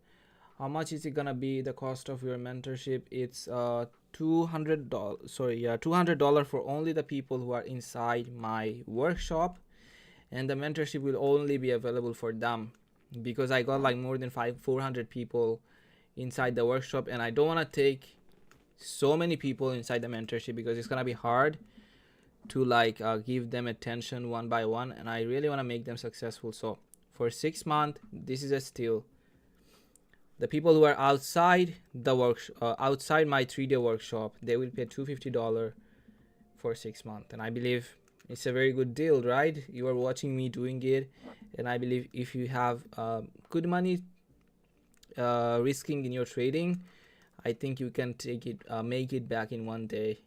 How much is it gonna be, the cost of your mentorship? It's $200. Sorry, yeah, $200 for only the people who are inside my workshop, and the mentorship will only be available for them because I got like more than 400 people inside the workshop, and I don't want to take so many people inside the mentorship because it's gonna be hard to like give them attention one by one, and I really want to make them successful. So for 6 months, this is a steal. The people who are outside the outside my 3-day workshop, they will pay $250 for 6 months, and I believe it's a very good deal, right? You are watching me doing it, and I believe if you have good money risking in your trading, I think you can take it, make it back in 1 day,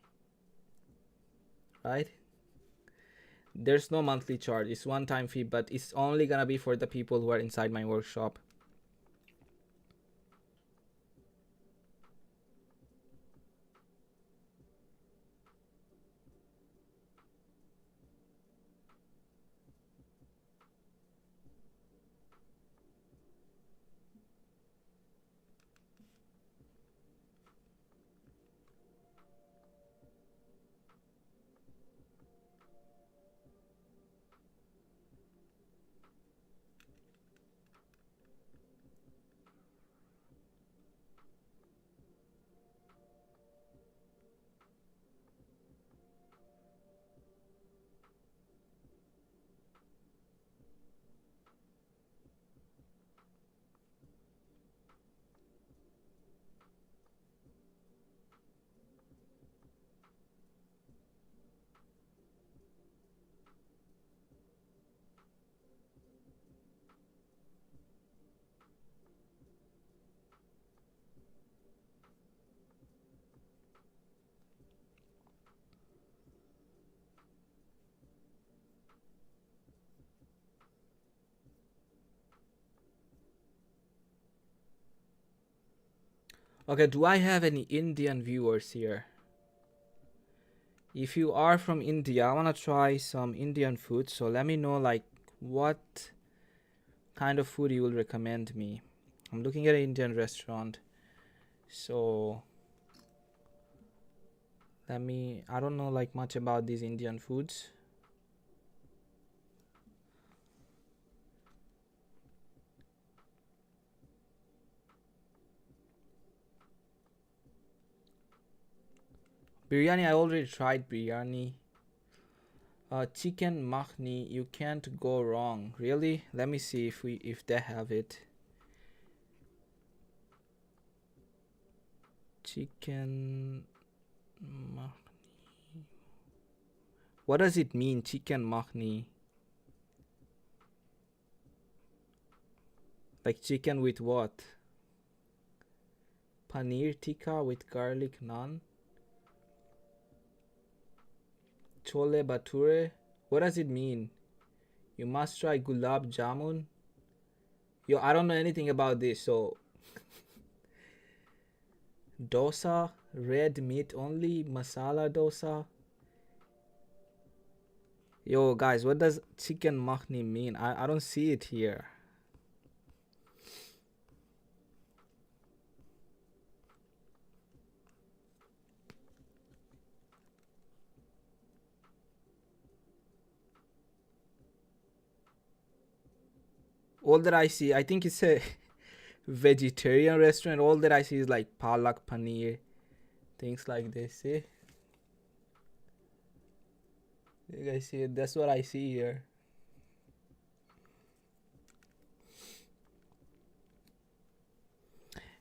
right? There's no monthly charge, it's one-time fee, but it's only gonna be for the people who are inside my workshop. Okay, do I have any Indian viewers here? If you are from India, I want to try some Indian food, so let me know like what kind of food you will recommend me. I'm looking at an Indian restaurant, so I don't know like much about these Indian foods. Biryani, I already tried biryani. Chicken makhni, you can't go wrong. Really? Let me see if they have it. Chicken makhni. What does it mean, chicken makhni? Like chicken with what? Paneer tikka with garlic naan. Chole bhature. What does it mean? You must try gulab jamun. Yo, I don't know anything about this, so dosa, red meat only, masala dosa. Yo guys, what does chicken makhni mean? I don't see it here. All that I see, I think it's a vegetarian restaurant. All that I see is like palak paneer, things like this. See? You guys see it? That's what I see here.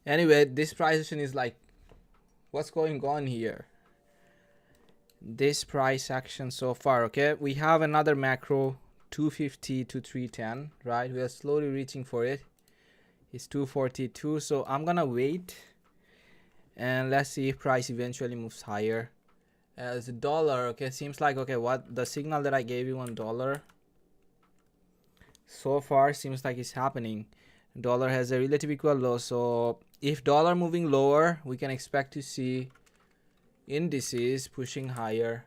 Anyway, this price action is like, what's going on here? This price action so far, okay? We have another macro, 250 to 310, right? We are slowly reaching for it. It's 242, so I'm gonna wait and let's see if price eventually moves higher. As a dollar, okay, seems like, okay, what the signal that I gave you on dollar so far seems like it's happening. Dollar has a relative equal low, so if dollar moving lower, we can expect to see indices pushing higher.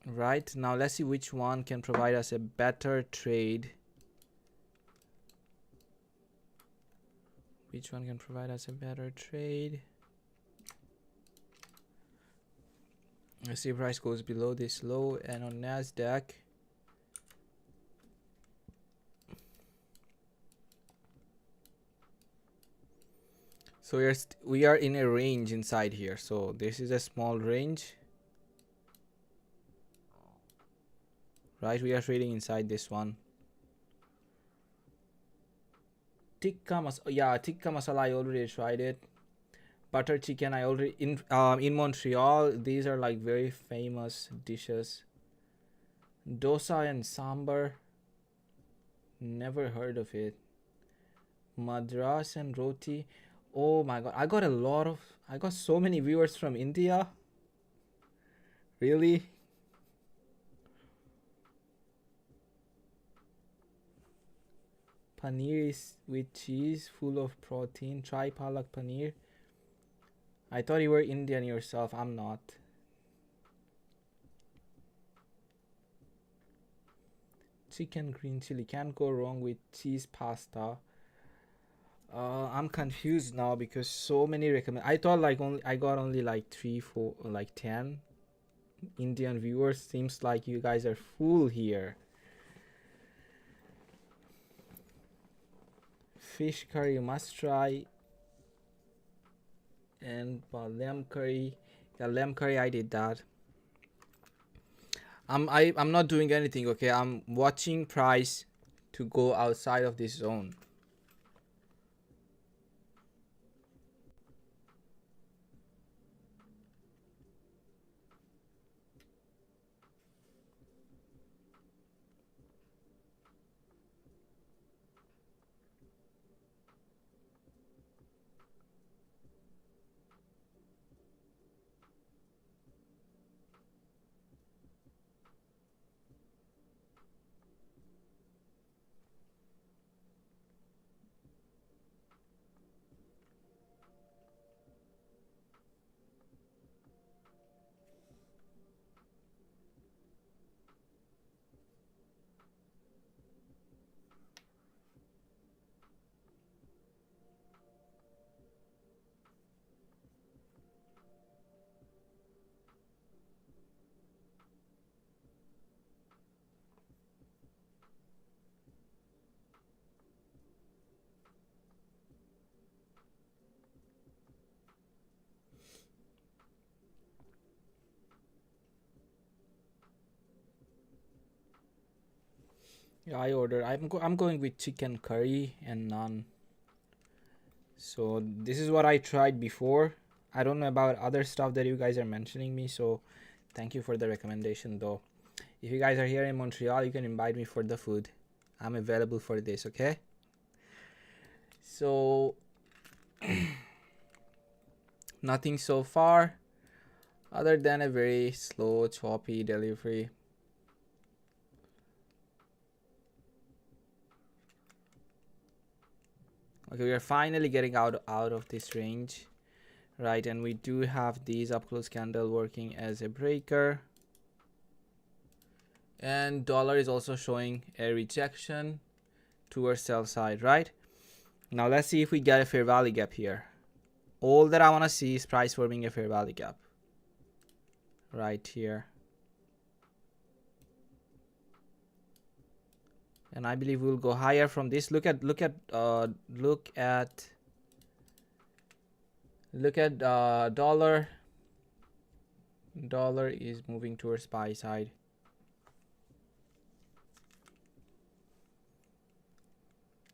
Right, now let's see which one can provide us a better trade. Which one can provide us a better trade? Let's see if price goes below this low, and on NASDAQ, so we are in a range inside here. So this is a small range, right? We are trading inside this one. Tikka masala, yeah, tikka masala, I already tried it. Butter chicken, I already in Montreal, these are like very famous dishes. Dosa and sambar, never heard of it. Madras and roti, oh my god, I got so many viewers from India. Really? Paneer is with cheese, full of protein. Try palak paneer. I thought you were Indian yourself. I'm not. Chicken green chili, can't go wrong with cheese pasta. I'm confused now because so many recommend. I thought like I got only like 3, 4, like 10 Indian viewers. Seems like you guys are full here. Fish curry, you must try. And lamb curry, yeah, lamb curry, I did that. I'm not doing anything, okay? I'm watching price to go outside of this zone. Yeah, I ordered. I'm going with chicken curry and naan. So this is what I tried before. I don't know about other stuff that you guys are mentioning me, so thank you for the recommendation though. If you guys are here in Montreal, you can invite me for the food. I'm available for this, okay? So nothing so far other than a very slow, choppy delivery. Okay, we are finally getting out of this range, right? And we do have these up close candle working as a breaker, and dollar is also showing a rejection towards sell side, right? Now let's see if we get a fair value gap here. All that I want to see is price forming a fair value gap right here, and I believe we'll go higher from this. Look at dollar. Dollar is moving towards buy side.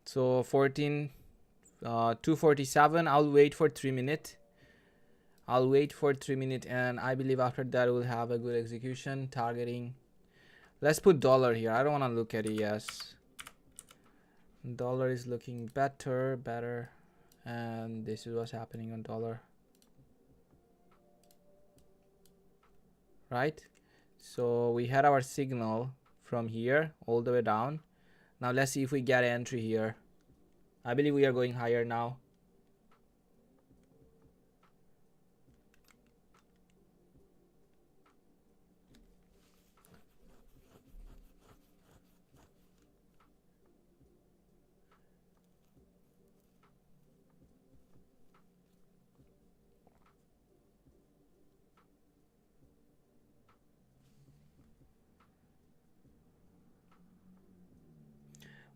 So 247. I'll wait for 3 minutes. And I believe after that we'll have a good execution targeting. Let's put dollar here. I don't want to look at ES. Dollar is looking better, and this is what's happening on dollar, right? So we had our signal from here all the way down. Now let's see if we get an entry here. I believe we are going higher now.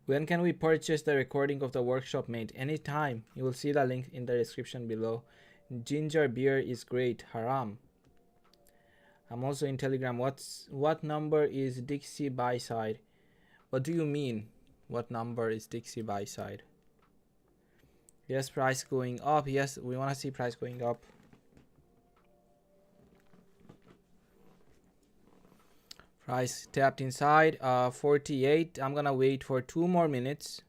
When can we purchase the recording of the workshop, mate? Anytime. You will see the link in the description below. Ginger beer is great. Haram. I'm also in Telegram. What number is Dixie buy side? What do you mean? What number is Dixie buy side? Yes, price going up. Yes, we want to see price going up. Price tapped inside 48. I'm gonna wait for 2 more minutes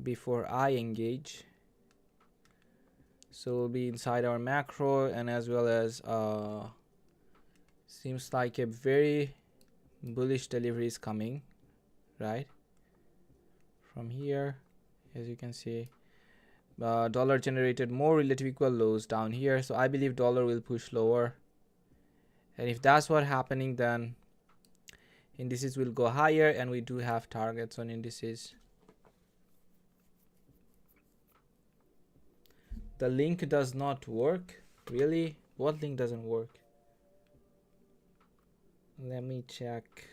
before I engage. So we'll be inside our macro, and as well as seems like a very bullish delivery is coming, right? From here, as you can see, dollar generated more relative equal lows down here, so I believe dollar will push lower, and if that's what happening, then indices will go higher, and we do have targets on indices. The link does not work. Really? What link doesn't work? Let me check.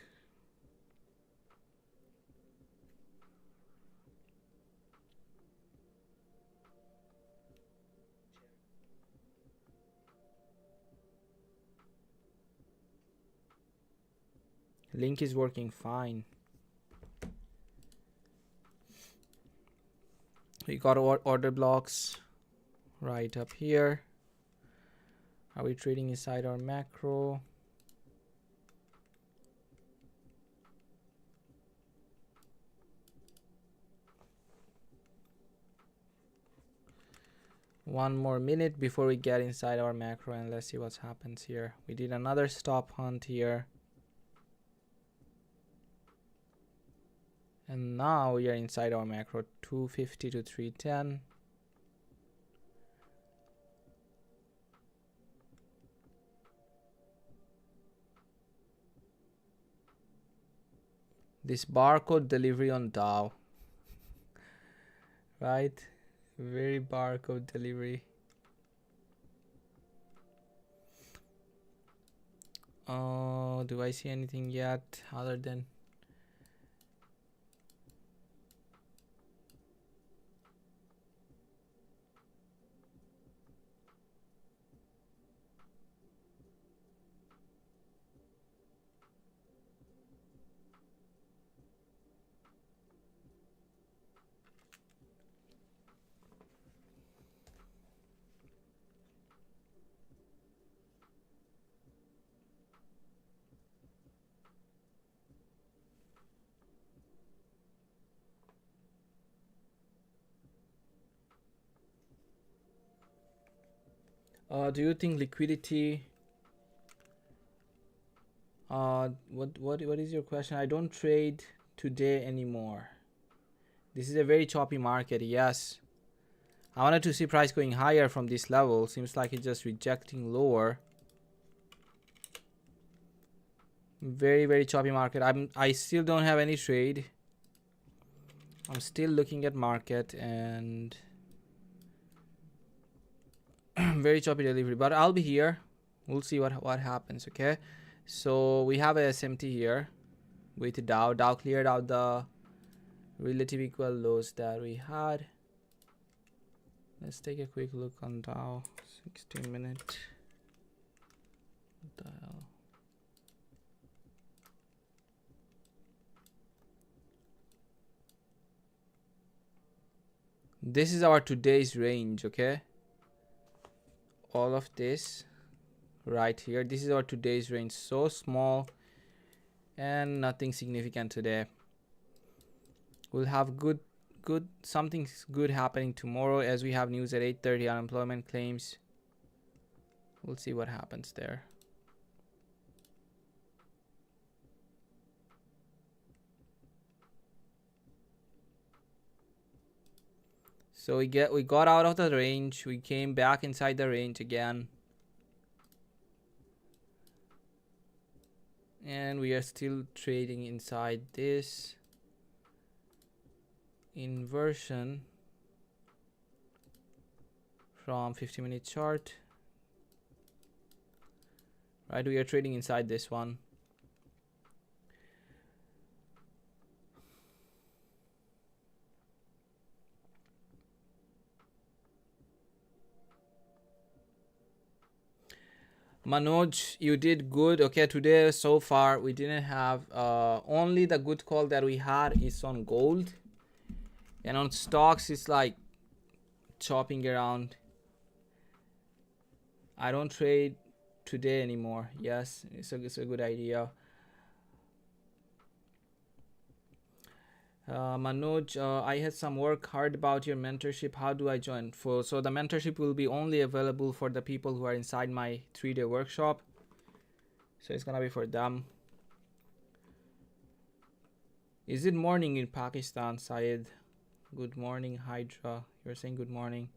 Link is working fine. We got order blocks right up here. Are we trading inside our macro? One more minute before we get inside our macro, and let's see what happens here. We did another stop hunt here, and now we are inside our macro. 250 to 310. This barcode delivery on Dow, right? Very barcode delivery. Do I see anything yet other than Do you think liquidity? What is your question? I don't trade today anymore. This is a very choppy market. Yes, I wanted to see price going higher from this level. Seems like it's just rejecting lower. Very choppy market. I still don't have any trade. I'm still looking at market and very choppy delivery, but I'll be here. We'll see what happens. Okay, so we have a SMT here with Dow. Dow cleared out the relative equal lows that we had. Let's take a quick look on Dow. 16-minute. Dow. This is our today's range. Okay, all of this right here, this is our today's range. So small and nothing significant today. We'll have something good happening tomorrow, as we have news at 8:30, unemployment claims. We'll see what happens there. So we got out of the range, we came back inside the range again, and we are still trading inside this inversion from 50-minute chart. Right, we are trading inside this one. Manoj, you did good. Okay, today so far we didn't have only the good call that we had is on gold, and on stocks it's like chopping around. I don't trade today anymore. Yes, it's a good idea. Manoj, I had some work hard about your mentorship. How do I join? So the mentorship will be only available for the people who are inside my 3-day workshop. So it's gonna be for them. Is it morning in Pakistan, Syed? Good morning, HYDRA. You're saying good morning.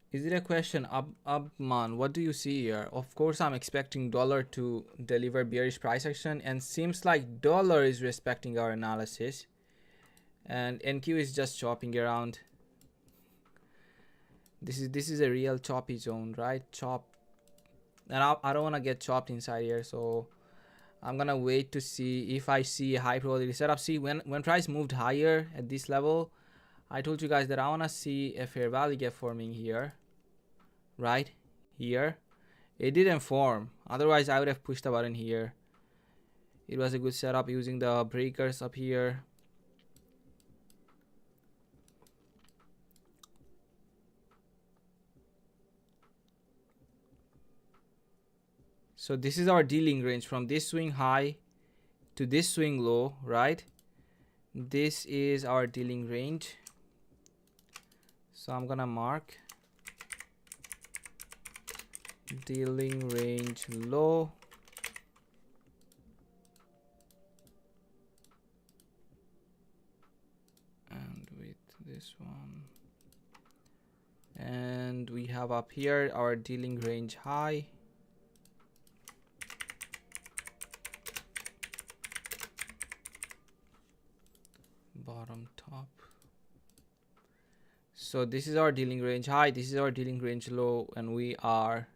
Is it a question, Abman? What do you see here? Of course, I'm expecting dollar to deliver bearish price action, and seems like dollar is respecting our analysis, and NQ is just chopping around. This is a real choppy zone, right? Chop, and I don't want to get chopped inside here, so I'm gonna wait to see if I see a high probability setup. See, when price moved higher at this level, I told you guys that I want to see a fair value gap forming here, right here. It didn't form, otherwise I would have pushed the button here. It was a good setup using the breakers up here. So this is our dealing range from this swing high to this swing low, right? This is our dealing range. So I'm gonna mark dealing range low, and with this one, and we have up here our dealing range high. Bottom top. So this is our dealing range high, this is our dealing range low, and we are,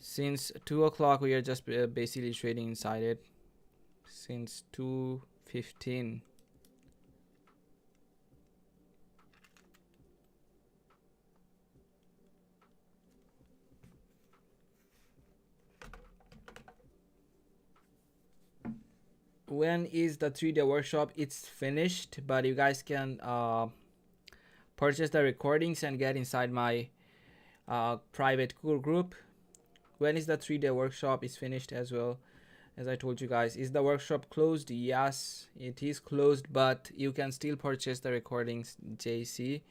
since 2 o'clock we are just basically trading inside it since 2:15. When is the 3-day workshop? It's finished, but you guys can purchase the recordings and get inside my private group When is the 3-day workshop is finished as well? As I told you guys, is the workshop closed? Yes, it is closed, but you can still purchase the recordings, JC,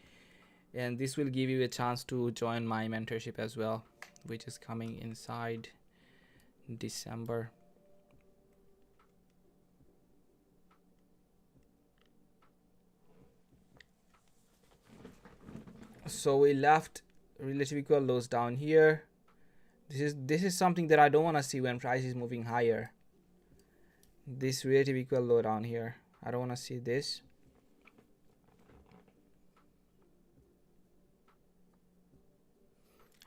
and this will give you a chance to join my mentorship as well, which is coming inside December. So we left relative equal lows down here. This is something that I don't want to see when price is moving higher. This relative equal low down here, I don't want to see this.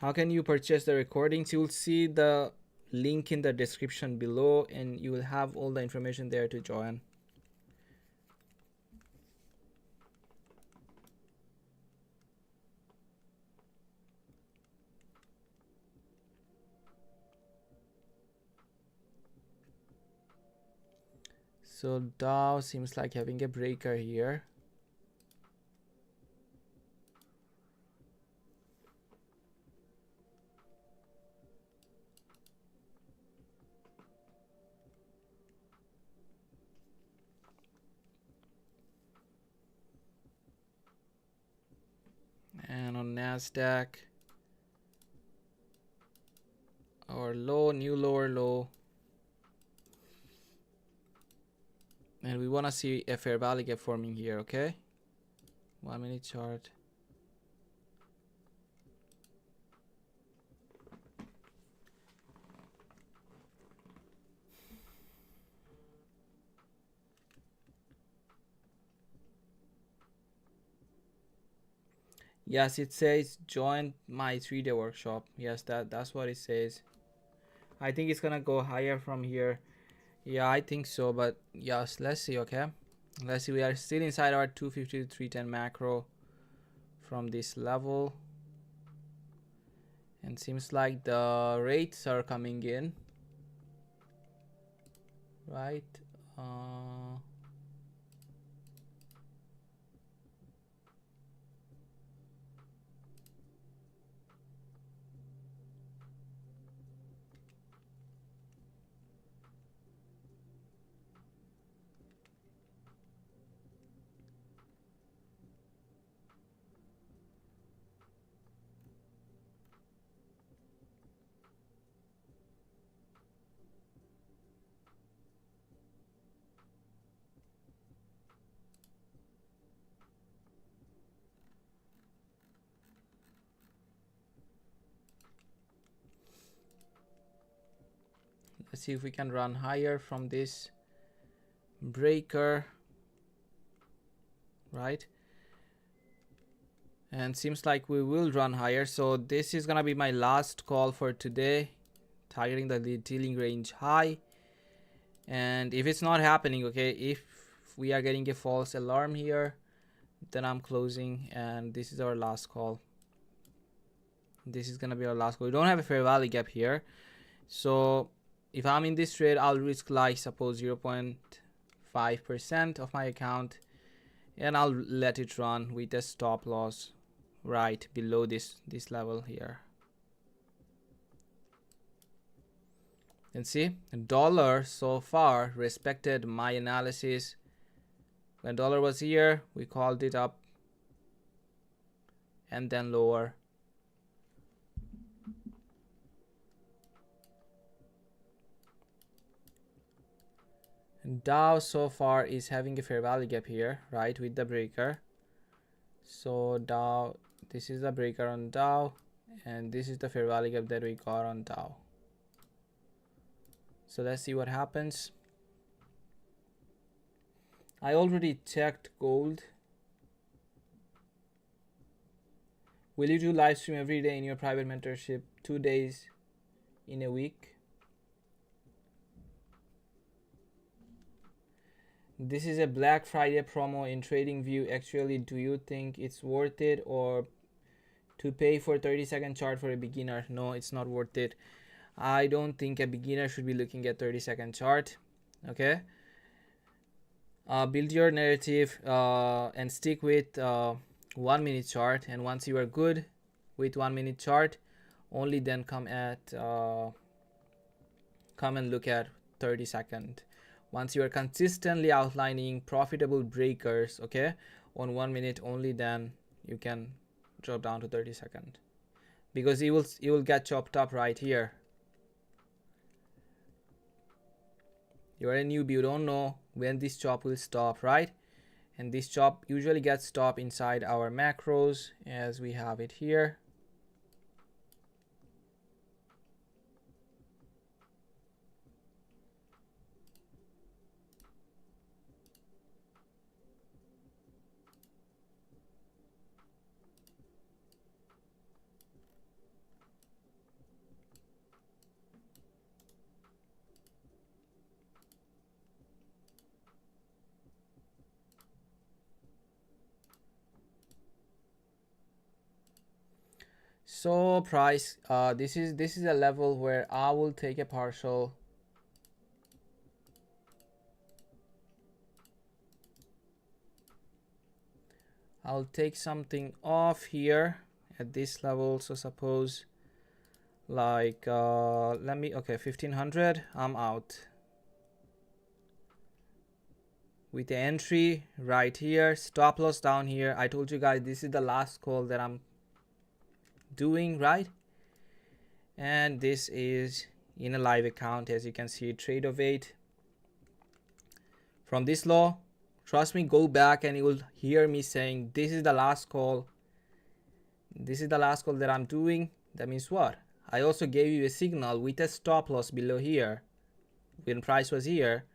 How can you purchase the recordings? You will see the link in the description below, and you will have all the information there to join. So Dow seems like having a breaker here. And on NASDAQ, our low, new lower low. And we want to see a fair value gap forming here, okay? 1 minute chart. Yes, it says join my 3-day workshop. Yes, that's what it says. I think it's gonna go higher from here. Yeah, I think so, but yes, let's see. Okay, let's see. We are still inside our 250 to 310 macro from this level, and seems like the rates are coming in, right? Let's see if we can run higher from this breaker, right? And seems like we will run higher. So this is gonna be my last call for today, targeting the dealing range high. And if it's not happening, okay, if we are getting a false alarm here, then I'm closing, and this is our last call. This is gonna be our last call. We don't have a fair value gap here, so if I'm in this trade, I'll risk like suppose 0.5% of my account, and I'll let it run with a stop loss right below this level here. And see, dollar so far respected my analysis. When dollar was here, we called it up and then lower. Dow so far is having a fair value gap here, right, with the breaker. So Dow, this is the breaker on Dow, and this is the fair value gap that we got on Dow. So let's see what happens. I already checked gold. Will you do live stream every day in your private mentorship, 2 days in a week? This is a Black Friday promo in TradingView. Actually, do you think it's worth it, or to pay for 30-second chart for a beginner? No, it's not worth it. I don't think a beginner should be looking at 30-second chart. Okay, build your narrative and stick with 1 minute chart, and once you are good with 1 minute chart, only then come and look at 30-second. Once you are consistently outlining profitable breakers, okay, on 1 minute only, then you can drop down to 30-second, because you will get chopped up right here. You are a newbie, you don't know when this chop will stop, right? And this chop usually gets stopped inside our macros, as we have it here. So price, this is a level where I will take a partial. I'll take something off here at this level. So suppose like let me, okay, 1500, I'm out with the entry right here, stop loss down here. I told you guys this is the last call that I'm doing, right? And this is in a live account, as you can see, trade of 8 from this low. Trust me, go back and you will hear me saying this is the last call. This is the last call that I'm doing. That means what? I also gave you a signal with a stop loss below here when price was here.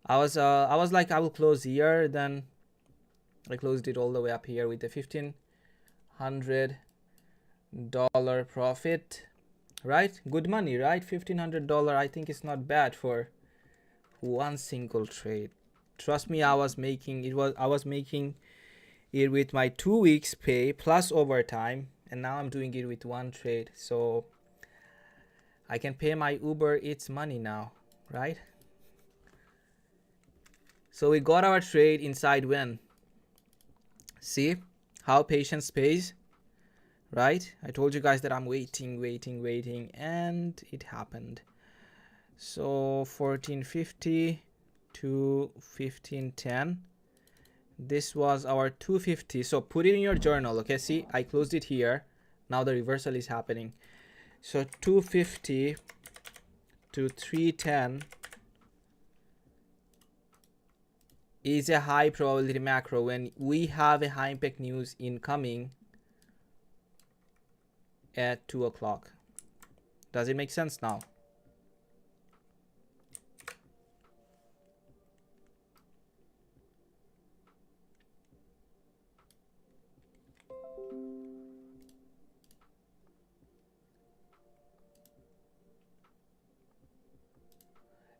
I was like, I will close here, then I closed it all the way up here with a $1,500 profit, right? Good money, right? $1,500. I think it's not bad for one single trade. Trust me, I was making it with my 2 weeks pay plus overtime, and now I'm doing it with one trade, so I can pay my Uber Eats money now, right? So we got our trade inside when? See how patience pays, right? I told you guys that I'm waiting, and it happened. So 1450 to 1510. This was our 250. So put it in your journal, okay? See, I closed it here. Now the reversal is happening. So 250 to 310 is a high probability macro when we have a high impact news incoming at 2 o'clock. Does it make sense now?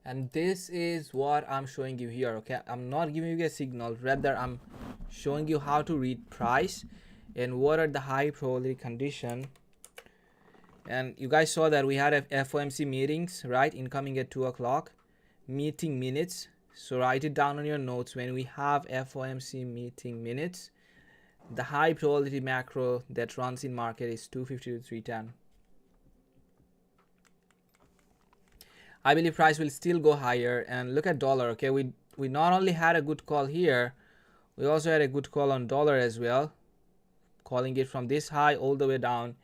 And this is what I'm showing you here, okay? I'm not giving you a signal, rather I'm showing you how to read price and what are the high probability condition. And you guys saw that we had a FOMC meetings, right? Incoming at 2 o'clock. Meeting minutes. So write it down on your notes. When we have FOMC meeting minutes, the high probability macro that runs in market is 250 to 310. I believe price will still go higher. And look at dollar, okay? We not only had a good call here, we also had a good call on dollar as well, calling it from this high all the way down.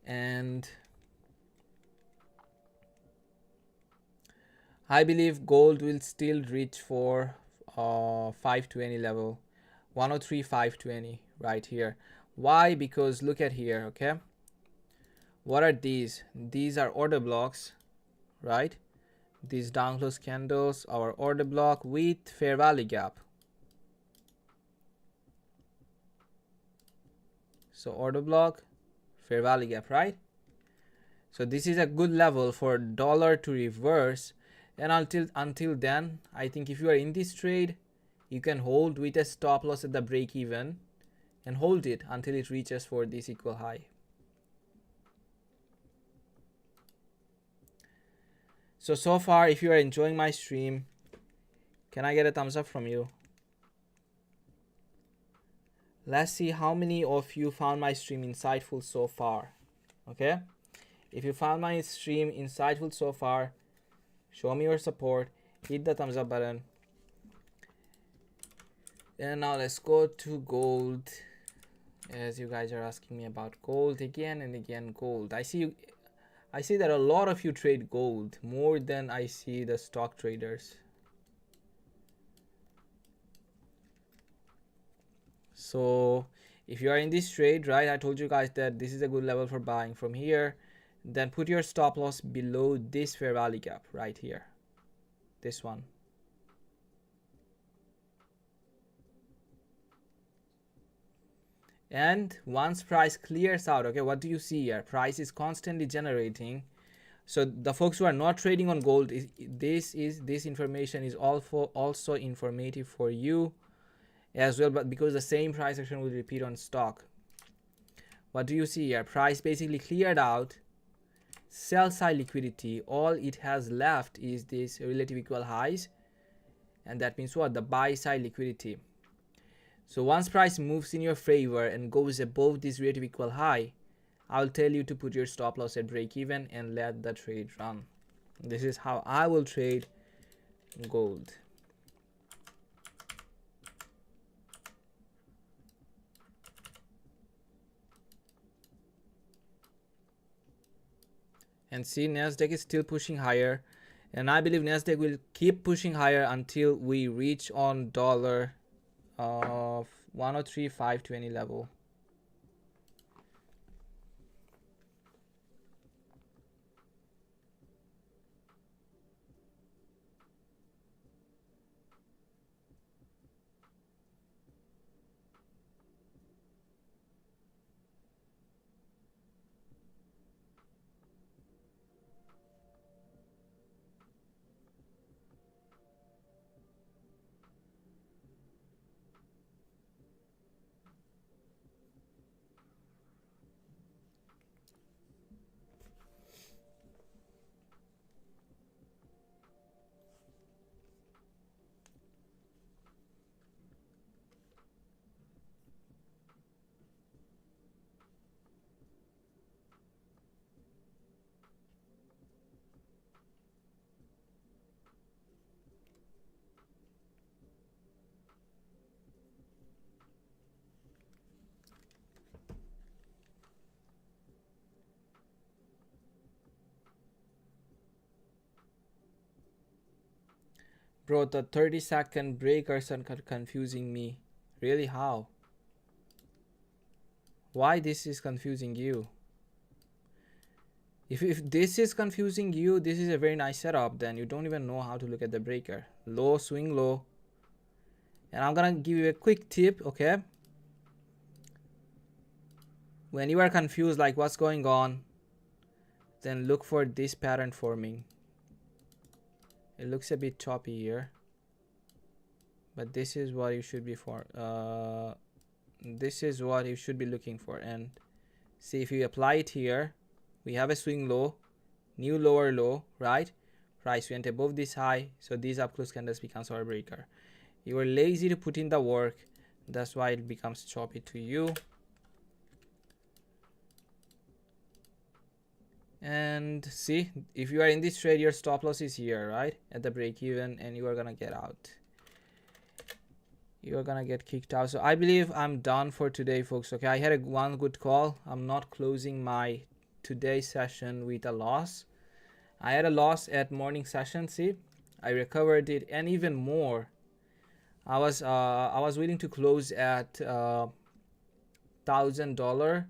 And I believe gold will still reach for 520 level, 103 520 right here. Why? Because look at here, okay? What are these? These are order blocks, right? These down close candles, our order block with fair value gap. So order block, fair value gap, right? So this is a good level for dollar to reverse. And until then, I think if you are in this trade, you can hold with a stop loss at the break even and hold it until it reaches for this equal high. So far, if you are enjoying my stream, can I get a thumbs up from you? Let's see how many of you found my stream insightful so far. Okay, if you found my stream insightful so far, show me your support, hit the thumbs up button. And now let's go to gold, as you guys are asking me about gold again and again. Gold, I see that a lot of you trade gold, more than I see the stock traders. So if you are in this trade, right, I told you guys that this is a good level for buying from here. Then put your stop loss below this fair value gap right here, this one. And once price clears out, okay, what do you see here? Price is constantly generating. So the folks who are not trading on gold, this information is also informative for you as well, but because the same price action will repeat on stock. What do you see here? Price basically cleared out sell side liquidity. All it has left is this relative equal highs, and that means what? The buy side liquidity. So once price moves in your favor and goes above this relative equal high, I'll tell you to put your stop loss at break even and let the trade run. This is how I will trade gold. And see, NASDAQ is still pushing higher, and I believe NASDAQ will keep pushing higher until we reach on dollar of 103.520 level. Bro, the 30-second breakers are confusing me. Really, how? Why this is confusing you? If this is confusing you, this is a very nice setup. Then you don't even know how to look at the breaker. Low, swing low. And I'm gonna give you a quick tip, okay? When you are confused like what's going on, then look for this pattern forming. It looks a bit choppy here, but this is what you should be for. This is what you should be looking for. And see, if you apply it here, we have a swing low, new lower low, right? Price went above this high, so these up close candles becomes our breaker. You are lazy to put in the work, that's why it becomes choppy to you. And see, if you are in this trade, your stop loss is here, right, at the break even, and you are gonna get out. You are gonna get kicked out. So I believe I'm done for today, folks. Okay, I had one good call. I'm not closing my today's session with a loss. I had a loss at morning session. See, I recovered it, and even more. I was willing to close at $1,000,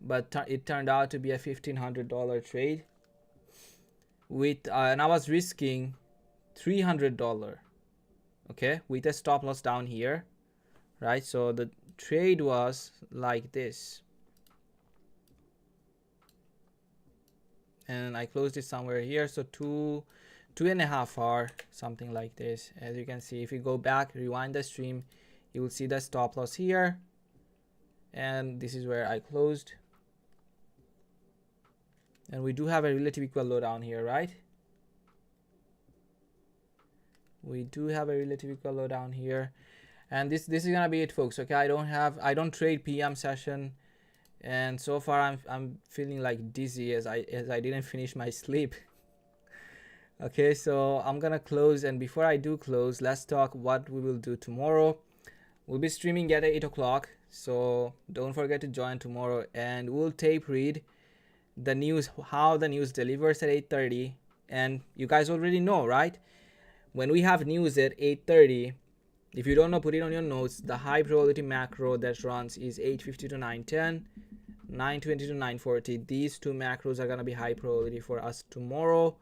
but it turned out to be a $1,500 trade. With and I was risking $300. Okay, with a stop loss down here, right? So the trade was like this, and I closed it somewhere here. So 2.5 hour, something like this. As you can see, if you go back, rewind the stream, you will see the stop loss here, and this is where I closed. And we do have a relative equal low down here, right? We do have a relative equal low down here, and this is gonna be it, folks. Okay, I don't trade PM session, and so far I'm feeling like dizzy as I didn't finish my sleep. Okay, so I'm gonna close, and before I do close, let's talk what we will do tomorrow. We'll be streaming at 8 o'clock, so don't forget to join tomorrow, and we'll tape read the news, how the news delivers at 8:30. And you guys already know, right? When we have news at 8:30, if you don't know, put it on your notes. The high probability macro that runs is 8:50 to 9:10, 9:20 to 9:40. These two macros are gonna be high probability for us tomorrow,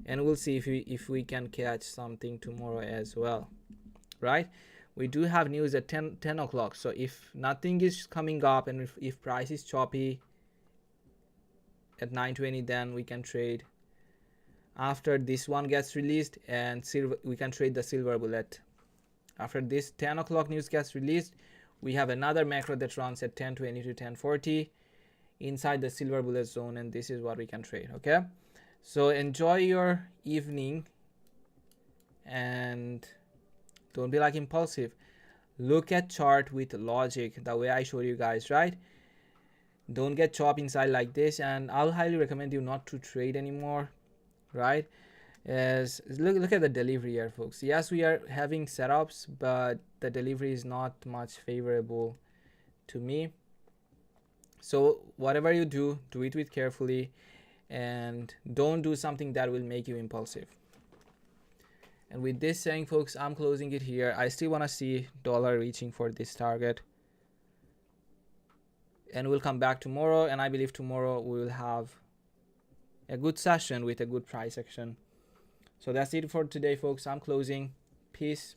and we'll see if we can catch something tomorrow as well, right? We do have news at 10 o'clock, so if nothing is coming up and if price is choppy at 9:20, then we can trade after this one gets released, and we can trade the silver bullet. After this 10 o'clock news gets released, we have another macro that runs at 10:20 to 10:40 inside the silver bullet zone, and this is what we can trade. Okay, so enjoy your evening and don't be like impulsive. Look at chart with logic, the way I showed you guys, right? Don't get chopped inside like this, and I'll highly recommend you not to trade anymore, right? As look at the delivery here, folks. Yes, we are having setups, but the delivery is not much favorable to me. So whatever you do it with carefully, and don't do something that will make you impulsive. And with this saying, folks, I'm closing it here. I still want to see dollar reaching for this target, and we'll come back tomorrow, and I believe tomorrow we will have a good session with a good price action. So that's it for today, folks. I'm closing. Peace.